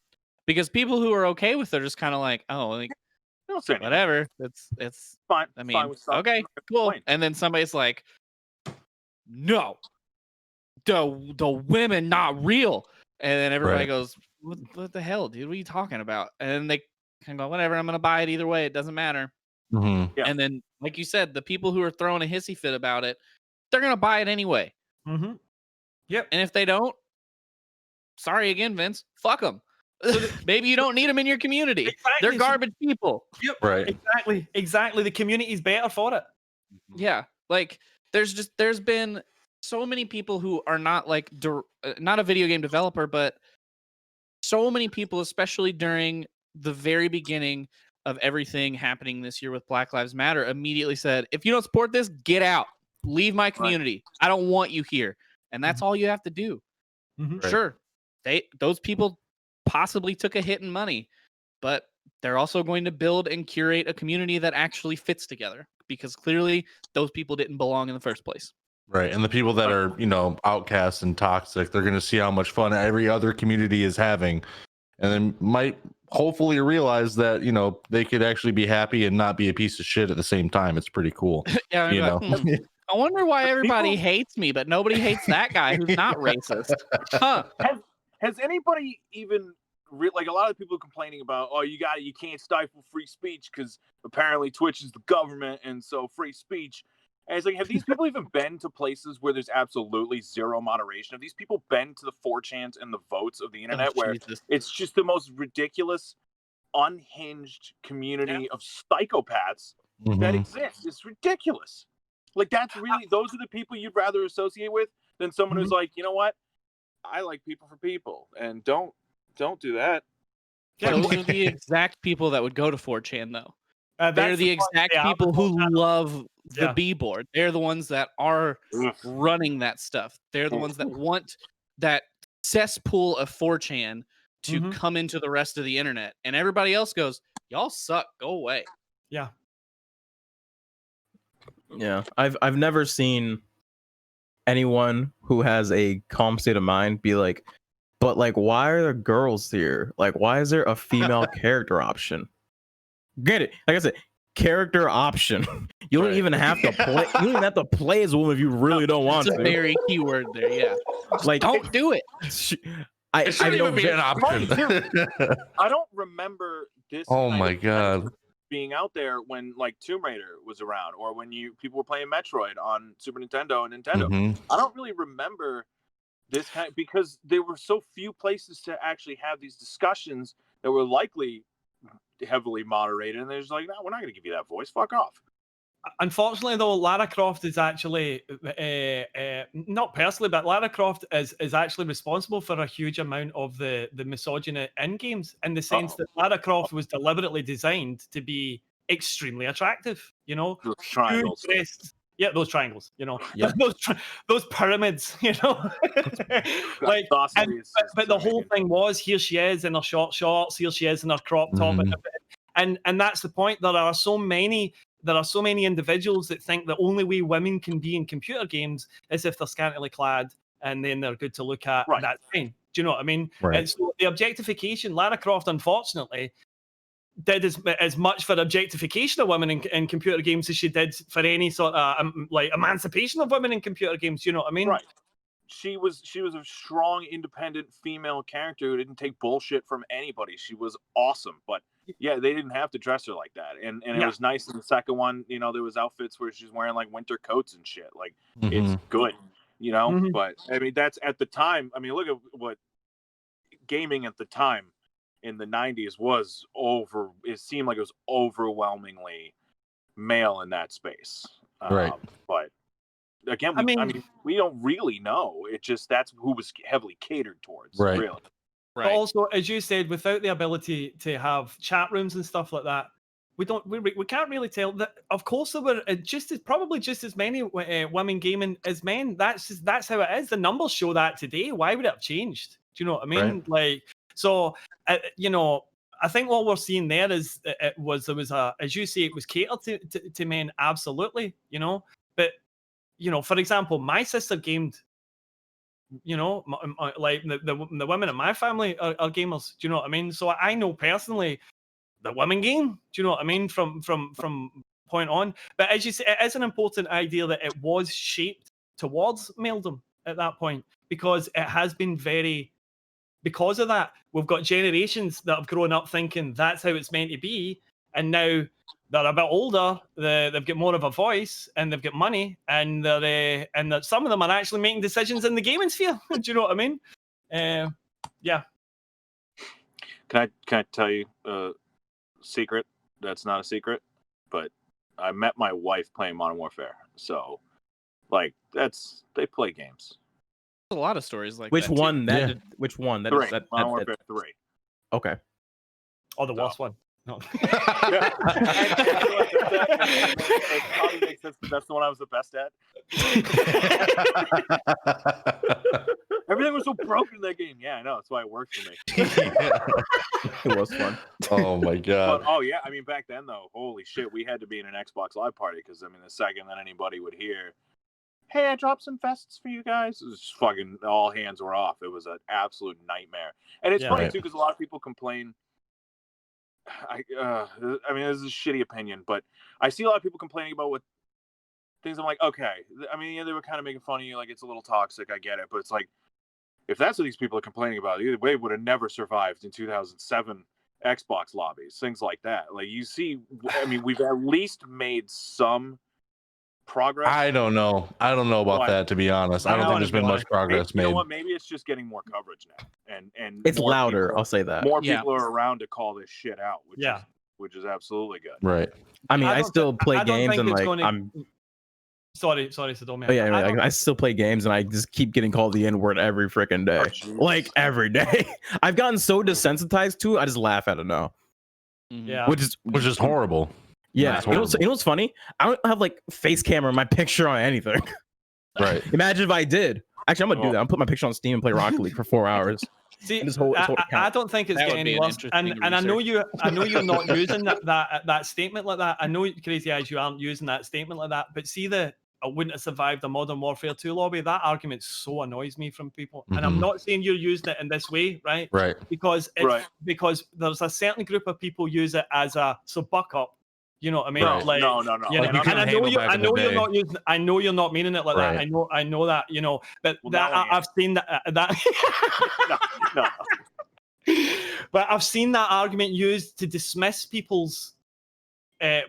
C: because people who are okay with it are just kind of like, oh, like whatever, it's
E: fine.
C: I mean, okay, cool. And then somebody's like, no, the women not real, and then everybody goes, what the hell, dude? What are you talking about? And then they kind of go, whatever, I'm gonna buy it either way. It doesn't matter. And then, like you said, the people who are throwing a hissy fit about it, they're gonna buy it anyway.
B: Yep.
C: And if they don't, sorry again, Vince. Fuck them. Maybe you don't need them in your community.
B: Exactly.
C: They're garbage people.
B: Yep.
A: Right.
B: Exactly. The community's better for it.
C: Yeah. Like there's been so many people who are not like not a video game developer, but so many people, especially during the very beginning of everything happening this year with Black Lives Matter, immediately said, if you don't support this, get out. Leave my community. I don't want you here. And that's all you have to do. Sure. Those people possibly took a hit in money, but they're also going to build and curate a community that actually fits together, because clearly those people didn't belong in the first place.
A: Right. And the people that are, you know, outcasts and toxic, they're going to see how much fun every other community is having, and then might hopefully realize that, you know, they could actually be happy and not be a piece of shit at the same time. It's pretty cool.
C: Yeah,
A: you know.
C: I wonder why everybody hates me, but nobody hates that guy who's not racist. Huh?
E: Has anybody even like, a lot of people complaining about, oh, you can't stifle free speech because apparently Twitch is the government, and so free speech. And it's like, have these people even been to places where there's absolutely zero moderation? Have these people been to the 4chans and the votes of the internet where it's just the most ridiculous, unhinged community of psychopaths that exists? It's ridiculous. Like, that's really, those are the people you'd rather associate with than someone who's like, you know what? I like people for people, and don't do that.
C: Those are the exact people that would go to 4chan, though. They're the exact people who love the B-board. They're the ones that are running that stuff. They're the ones that want that cesspool of 4chan to come into the rest of the internet. And everybody else goes, y'all suck, go away.
B: Yeah.
D: Yeah. I've never seen anyone who has a calm state of mind be like, but like, why are there girls here? Like, why is there a female character option? Get it? Like I said, character option. You don't even have to play. You don't even have to play as a woman if you really don't want to.
C: It's a very key word there. Yeah.
D: Like,
C: don't do it.
A: It shouldn't even be an option.
E: I don't remember this.
A: Oh my god.
E: Being out there when like Tomb Raider was around, or when people were playing Metroid on Super Nintendo and Nintendo. I don't really remember this kind, because there were so few places to actually have these discussions that were likely heavily moderated, and they're just like, no, we're not going to give you that voice. Fuck off.
B: Unfortunately, though, Lara Croft is actually not personally, but Lara Croft is actually responsible for a huge amount of the misogyny in games, in the sense that Lara Croft was deliberately designed to be extremely attractive. You know, huge breasts. Yeah, those triangles,
D: Yep.
B: those pyramids, like, but the whole thing was, here she is in her short shorts, here she is in her crop top, and that's the point. There are so many individuals that think the only way women can be in computer games is if they're scantily clad and then they're good to look at.
E: Right.
B: That's fine. Do you know what I mean?
A: Right.
B: And so the objectification, Lara Croft, unfortunately, did as much for objectification of women in computer games as she did for any sort of like emancipation of women in computer games. You know what I mean?
E: Right. She was a strong, independent female character who didn't take bullshit from anybody. She was awesome, but yeah, they didn't have to dress her like that. And it was nice in the second one. There was outfits where she's wearing like winter coats and shit. Like it's good, But I mean, that's at the time. I mean, look at what gaming at the time in the 90s was over. It seemed like it was overwhelmingly male in that space.
A: Right.
E: But again, I mean, we don't really know. It just that's who was heavily catered towards.
A: Right.
E: Really.
B: Right. But also, as you said, without the ability to have chat rooms and stuff like that, we can't really tell. That of course there were probably just as many women gaming as men. That's how it is. The numbers show that today. Why would it have changed? Do you know what I mean?
A: Right.
B: Like, so I think what we're seeing there is there was as you say, it was catered to men, absolutely. But for example, my sister gamed. Like the women in my family are gamers. Do you know what I mean? So I know personally the women game. Do you know what I mean? From point on. But as you say, it is an important idea that it was shaped towards maledom at that point, because it has been because of that. We've got generations that have grown up thinking that's how it's meant to be, and now they're a bit older, they've got more of a voice, and they've got money, and that some of them are actually making decisions in the gaming sphere. Do you know what I mean? Yeah.
E: Can I tell you a secret? That's not a secret, but I met my wife playing Modern Warfare. So, like, they play games.
C: A lot of stories like
D: which
C: that.
D: One?
C: Too.
D: That which one? That
E: Three.
D: is that.
E: Modern Warfare 3.
D: Okay.
B: Oh, the worst one. No.
E: It probably makes sense. That's the one I was the best at. Everything was so broken in that game. Yeah, I know. That's why it worked for me.
D: It was fun.
A: Oh my god.
E: But, I mean, back then though, holy shit, we had to be in an Xbox Live party, because I mean, the second that anybody would hear, "Hey, I dropped some vests for you guys," it was just fucking all hands were off. It was an absolute nightmare. And it's funny too, because a lot of people complain. I mean, this is a shitty opinion, but I see a lot of people complaining about what things. I'm like, okay. I mean, they were kind of making fun of you, like it's a little toxic. I get it, but it's like, if that's what these people are complaining about, either way would have never survived in 2007 Xbox lobbies, things like that. Like you see, I mean, we've at least made some progress.
A: I don't know about that, to be honest. I don't think there's been much progress made.
E: You know what? Maybe it's just getting more coverage now, and
D: it's louder. I'll say that
E: more people are around to call this shit out, which is absolutely good.
A: Right.
D: I mean, I still play games, and like I'm.
B: Sorry, Sadomi.
D: Oh, yeah, I still play games, and I just keep getting called the N-word every freaking day. Like every day. I've gotten so desensitized to it, I just laugh at it now.
B: Yeah.
A: Which is horrible.
D: Yeah. You know what's funny? I don't have like face camera in my picture on anything.
A: Right.
D: Imagine if I did. Actually, I'm gonna do that. I'm put my picture on Steam and play Rocket League for 4 hours.
B: See, I don't think it's getting any worse. And I know you're not using that statement like that. I know, Crazy Eyes, you aren't using that statement like that. But see, I wouldn't have survived a Modern Warfare 2 lobby. That argument so annoys me from people. And I'm not saying you're using it in this way, right?
A: Right.
B: Because there's a certain group of people use it as so buck up. You know what I mean?
A: Right.
B: Like,
E: No.
B: You know,
A: Like
B: and I know you're not using. I know you're not meaning it like
A: Right.
B: that. I know that. You know, but I've seen that.
E: No.
B: But I've seen that argument used to dismiss people's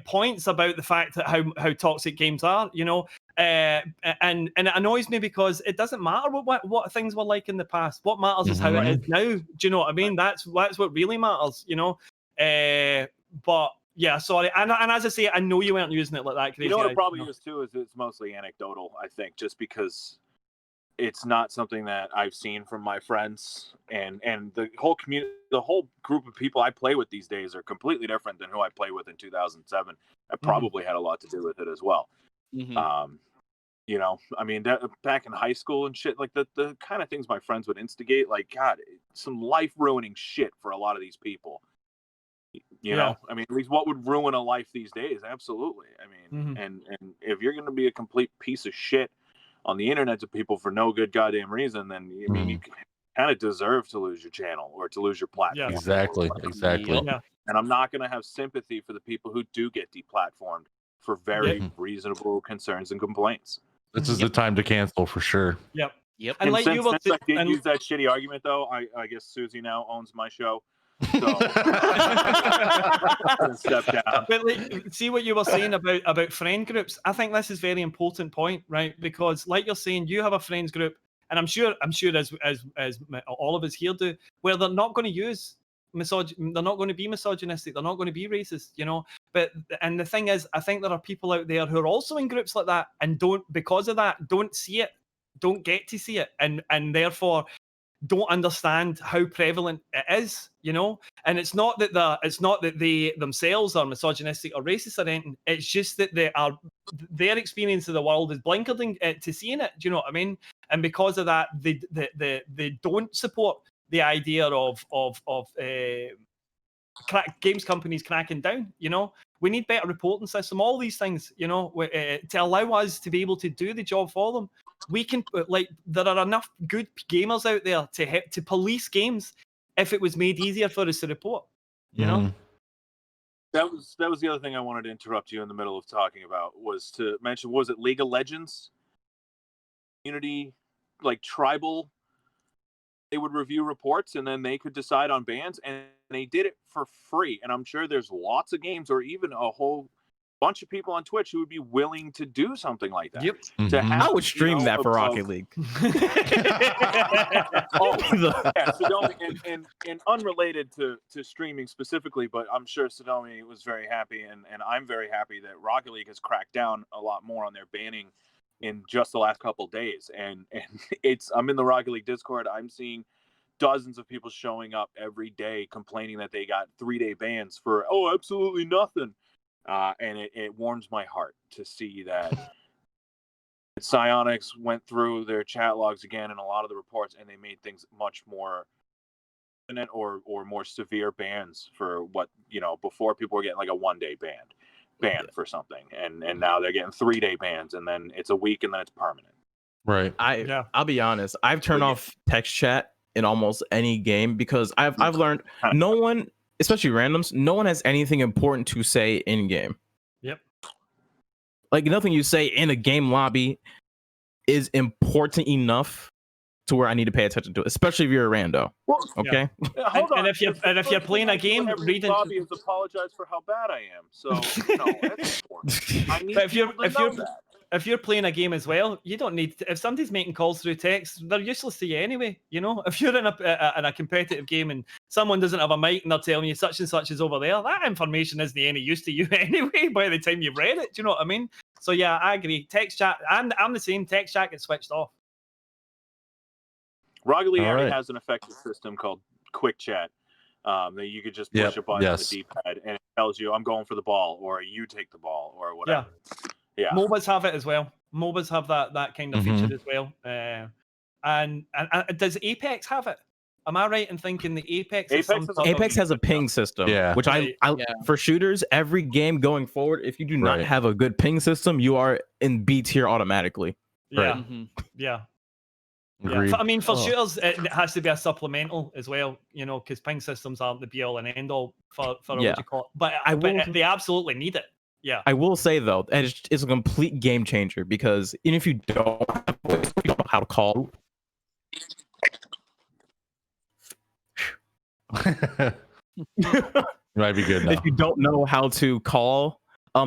B: points about the fact that how toxic games are. You know, and it annoys me because it doesn't matter what things were like in the past. What matters is how it is now. Do you know what I mean? That's what really matters. You know, but. Yeah, sorry. And as I say, I know you weren't using it like that. Crazy,
E: you know what it probably is too, is it's mostly anecdotal, I think, just because it's not something that I've seen from my friends, and the whole community, the whole group of people I play with these days are completely different than who I played with in 2007. That probably had a lot to do with it as well.
C: Mhm.
E: You know, I mean, back in high school and shit, like the kind of things my friends would instigate, like, God, some life ruining shit for a lot of these people. You know, I mean, at least what would ruin a life these days? Absolutely. I mean, and if you're going to be a complete piece of shit on the internet to people for no good goddamn reason, then I mean, you kind of deserve to lose your channel or to lose your platform.
B: Yeah.
A: Exactly.
B: Yeah.
E: And I'm not going to have sympathy for the people who do get deplatformed for very reasonable concerns and complaints.
A: This is the time to cancel for sure.
B: Yep.
C: Yep.
B: And like
E: since I did use that shitty argument, though, I guess Susie now owns my show. So step down.
B: But see what you were saying about friend groups. I think this is a very important point, right? Because like you're saying, you have a friends group, and I'm sure as all of us here do, where they're not going to use they're not going to be misogynistic, they're not going to be racist, you know. And the thing is, I think there are people out there who are also in groups like that and because of that, don't see it, don't get to see it, and therefore don't understand how prevalent it is, you know. And it's not that they themselves are misogynistic or racist or anything. It's just that their experience of the world is blinkered to seeing it. Do you know what I mean? And because of that, they don't support the idea of games companies cracking down. You know, we need better reporting system. All these things, you know, to allow us to be able to do the job for them. We can there are enough good gamers out there to police games if it was made easier for us to report. You know,
E: that was the other thing I wanted to interrupt you in the middle of talking about, was to mention, what was it, League of Legends community, like tribal, they would review reports and then they could decide on bans, and they did it for free. And I'm sure there's lots of games or even a whole bunch of people on Twitch who would be willing to do something like that.
B: Yep.
D: I would stream that for Rocket League.
E: Sadomi, and unrelated to streaming specifically, but I'm sure Sadomi was very happy, and I'm very happy that Rocket League has cracked down a lot more on their banning in just the last couple of days. And I'm in the Rocket League Discord. I'm seeing dozens of people showing up every day complaining that they got 3-day bans for absolutely nothing. And it warms my heart to see that Psyonix went through their chat logs again and a lot of the reports, and they made things much more or more severe bans for what, you know, before people were getting like a 1-day ban for something, and now they're getting 3-day bans, and then it's a week, and then it's permanent.
A: Right.
D: I'll be honest, I've turned off text chat in almost any game because I've learned no one, especially randoms, no one has anything important to say in game.
B: Yep.
D: Like nothing you say in a game lobby is important enough to where I need to pay attention to it, especially if you're a rando.
E: Well,
D: okay.
E: Yeah, hold on.
B: And if you're playing a game,
E: reading lobby has apologized for how bad I am. So you know, that's important. I need
B: if you're playing a game as well, you don't need if somebody's making calls through text, they're useless to you anyway. You know, if you're in a competitive game and someone doesn't have a mic and they're telling you such and such is over there, that information isn't any use to you anyway by the time you've read it. Do you know what I mean? So yeah, I agree. Text chat, I'm the same. Text chat gets switched off.
E: Rocket League already has an effective system called Quick Chat that you could just push a button on the D-pad and it tells you, I'm going for the ball, or you take the ball, or whatever. Yeah.
B: MOBAs have it as well. MOBAs have that kind of feature as well. And does Apex have it? Am I right in thinking the Apex
D: has a ping system? Yeah. Which I for shooters, every game going forward, if you do not have a good ping system, you are in B tier automatically.
B: Yeah. Yeah. I mean, for shooters, it has to be a supplemental as well, you know, because ping systems aren't the be all and end all for what you call it. But they absolutely need it. Yeah.
D: I will say though, it's a complete game changer because even if you don't know how to call.
A: Might be good now.
D: If you don't know how to call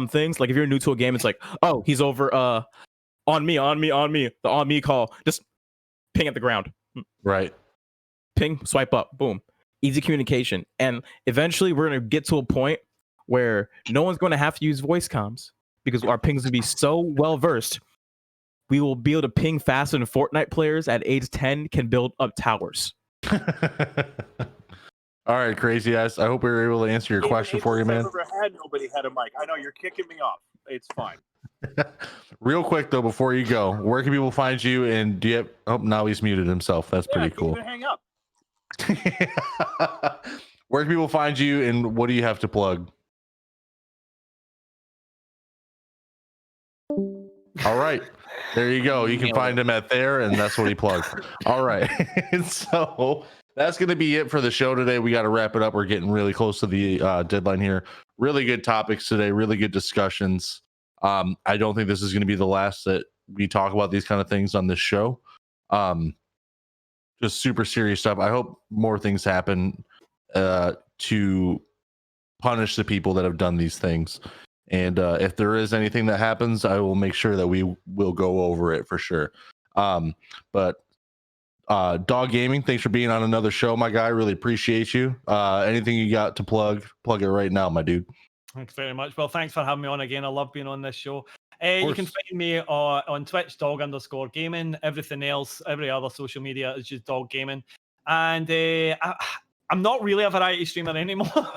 D: things, like if you're new to a game, it's like, oh, he's over on me, the on me call. Just ping at the ground.
A: Right.
D: Ping, swipe up, boom. Easy communication. And eventually we're going to get to a point where no one's going to have to use voice comms because our pings will be so well versed. We will be able to ping faster than Fortnite players at age 10 can build up towers.
A: All right, crazy ass. I hope we were able to answer your question for you, man.
E: I've never had nobody had a mic. I know you're kicking me off. It's fine.
A: Real quick though, before you go, where can people find you? And do you have? Oh, now he's muted himself. That's pretty cool.
E: Hang up.
A: Where can people find you, and what do you have to plug? All right, there you go. You can find him at there, and that's what he plugged. All right, so that's going to be it for the show today. We got to wrap it up. We're getting really close to the deadline here. Really good topics today. Really good discussions. I don't think this is going to be the last that we talk about these kind of things on this show. Just super serious stuff. I hope more things happen to punish the people that have done these things. And if there is anything that happens, I will make sure that we will go over it for sure. But DoggGaming, thanks for being on another show, my guy. Really appreciate you. Anything you got to plug it right now, my dude.
B: Thanks very much. Well, thanks for having me on again. I love being on this show. You can find me on Twitch, Dogg_gaming. Everything else, every other social media is just DoggGaming. And I'm not really a variety streamer anymore.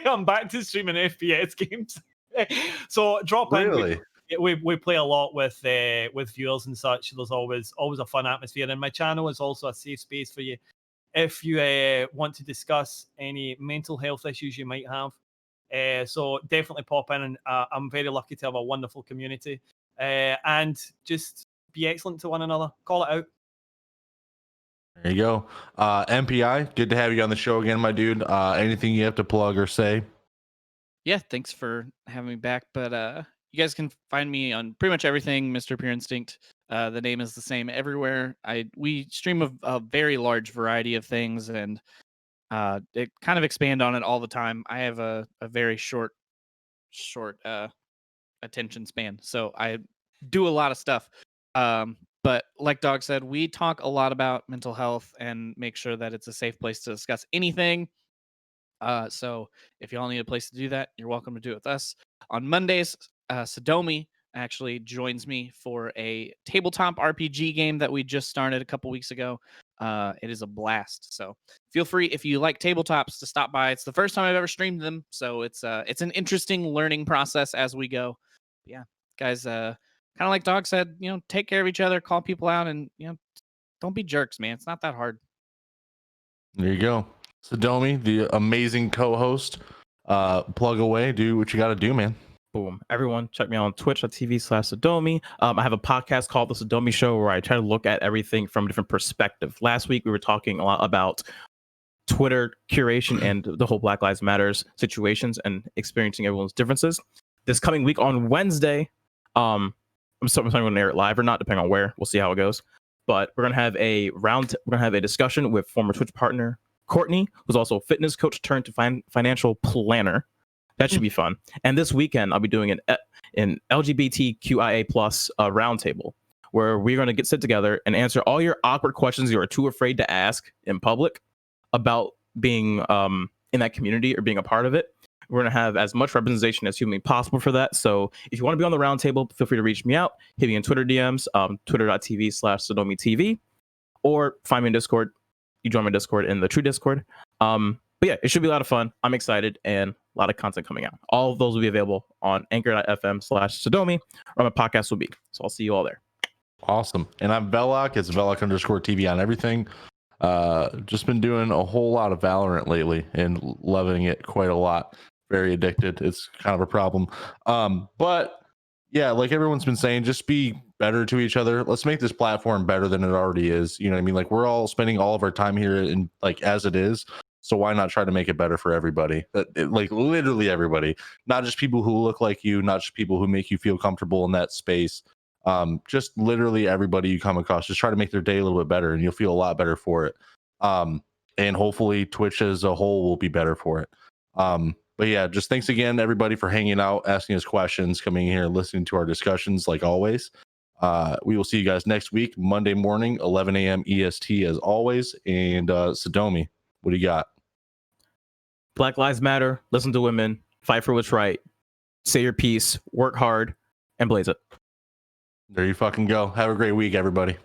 B: I'm back to streaming FPS games. So drop in. We play a lot with viewers and such. There's always a fun atmosphere, and my channel is also a safe space for you if you want to discuss any mental health issues you might have. So definitely pop in, and I'm very lucky to have a wonderful community. And just be excellent to one another. Call it out.
A: There you go. MPI, good to have you on the show again, my dude. Anything you have to plug or say?
C: Yeah, thanks for having me back. But you guys can find me on pretty much everything, Mr. Pure Instinct. The name is the same everywhere. We stream a very large variety of things, and it kind of expand on it all the time. I have a very short attention span, so I do a lot of stuff. But like Dogg said, we talk a lot about mental health and make sure that it's a safe place to discuss anything. So if y'all need a place to do that, you're welcome to do it with us. On Mondays, Sadomi actually joins me for a tabletop RPG game that we just started a couple weeks ago. It is a blast. So feel free, if you like tabletops, to stop by. It's the first time I've ever streamed them, so it's an interesting learning process as we go. But yeah, guys, kind of like Dogg said, take care of each other, call people out, and don't be jerks, man. It's not that hard.
A: There you go. Sadomi, the amazing co-host. Plug away, do what you got to do, man.
D: Boom. Everyone, check me out on twitch.tv/Sadomi. I have a podcast called The Sadomi Show where I try to look at everything from a different perspective. Last week, we were talking a lot about Twitter curation and the whole Black Lives Matters situations and experiencing everyone's differences. This coming week on Wednesday, I'm going to air it live or not, depending on where. We'll see how it goes. But we're going to have a discussion with former Twitch partner Courtney, who's also a fitness coach turned to financial planner. That should be fun. And this weekend, I'll be doing an LGBTQIA+ roundtable where we're going to sit together and answer all your awkward questions you are too afraid to ask in public about being in that community or being a part of it. We're going to have as much representation as humanly possible for that. So if you want to be on the roundtable, feel free to reach me out. Hit me in Twitter DMs, twitter.tv/SadomiTV, or find me in Discord. You join my Discord in the True Discord. But yeah, it should be a lot of fun. I'm excited, and a lot of content coming out. All of those will be available on anchor.fm/Sadomi, or my podcast will be. So I'll see you all there.
A: Awesome. And I'm Velokk. It's Velokk_TV on everything. Just been doing a whole lot of Valorant lately and loving it quite a lot. Very addicted. It's kind of a problem. But yeah, like everyone's been saying, just be better to each other. Let's make this platform better than it already is. You know what I mean? Like, we're all spending all of our time here and like as it is. So why not try to make it better for everybody? Like literally everybody, not just people who look like you, not just people who make you feel comfortable in that space. Just literally everybody you come across, just try to make their day a little bit better, and you'll feel a lot better for it. And hopefully Twitch as a whole will be better for it. But yeah, just thanks again, everybody, for hanging out, asking us questions, coming here, and listening to our discussions like always. We will see you guys next week, Monday morning, 11 a.m. EST as always. And Sadomi, what do you got?
D: Black Lives Matter. Listen to women. Fight for what's right. Say your piece. Work hard and blaze it.
A: There you fucking go. Have a great week, everybody.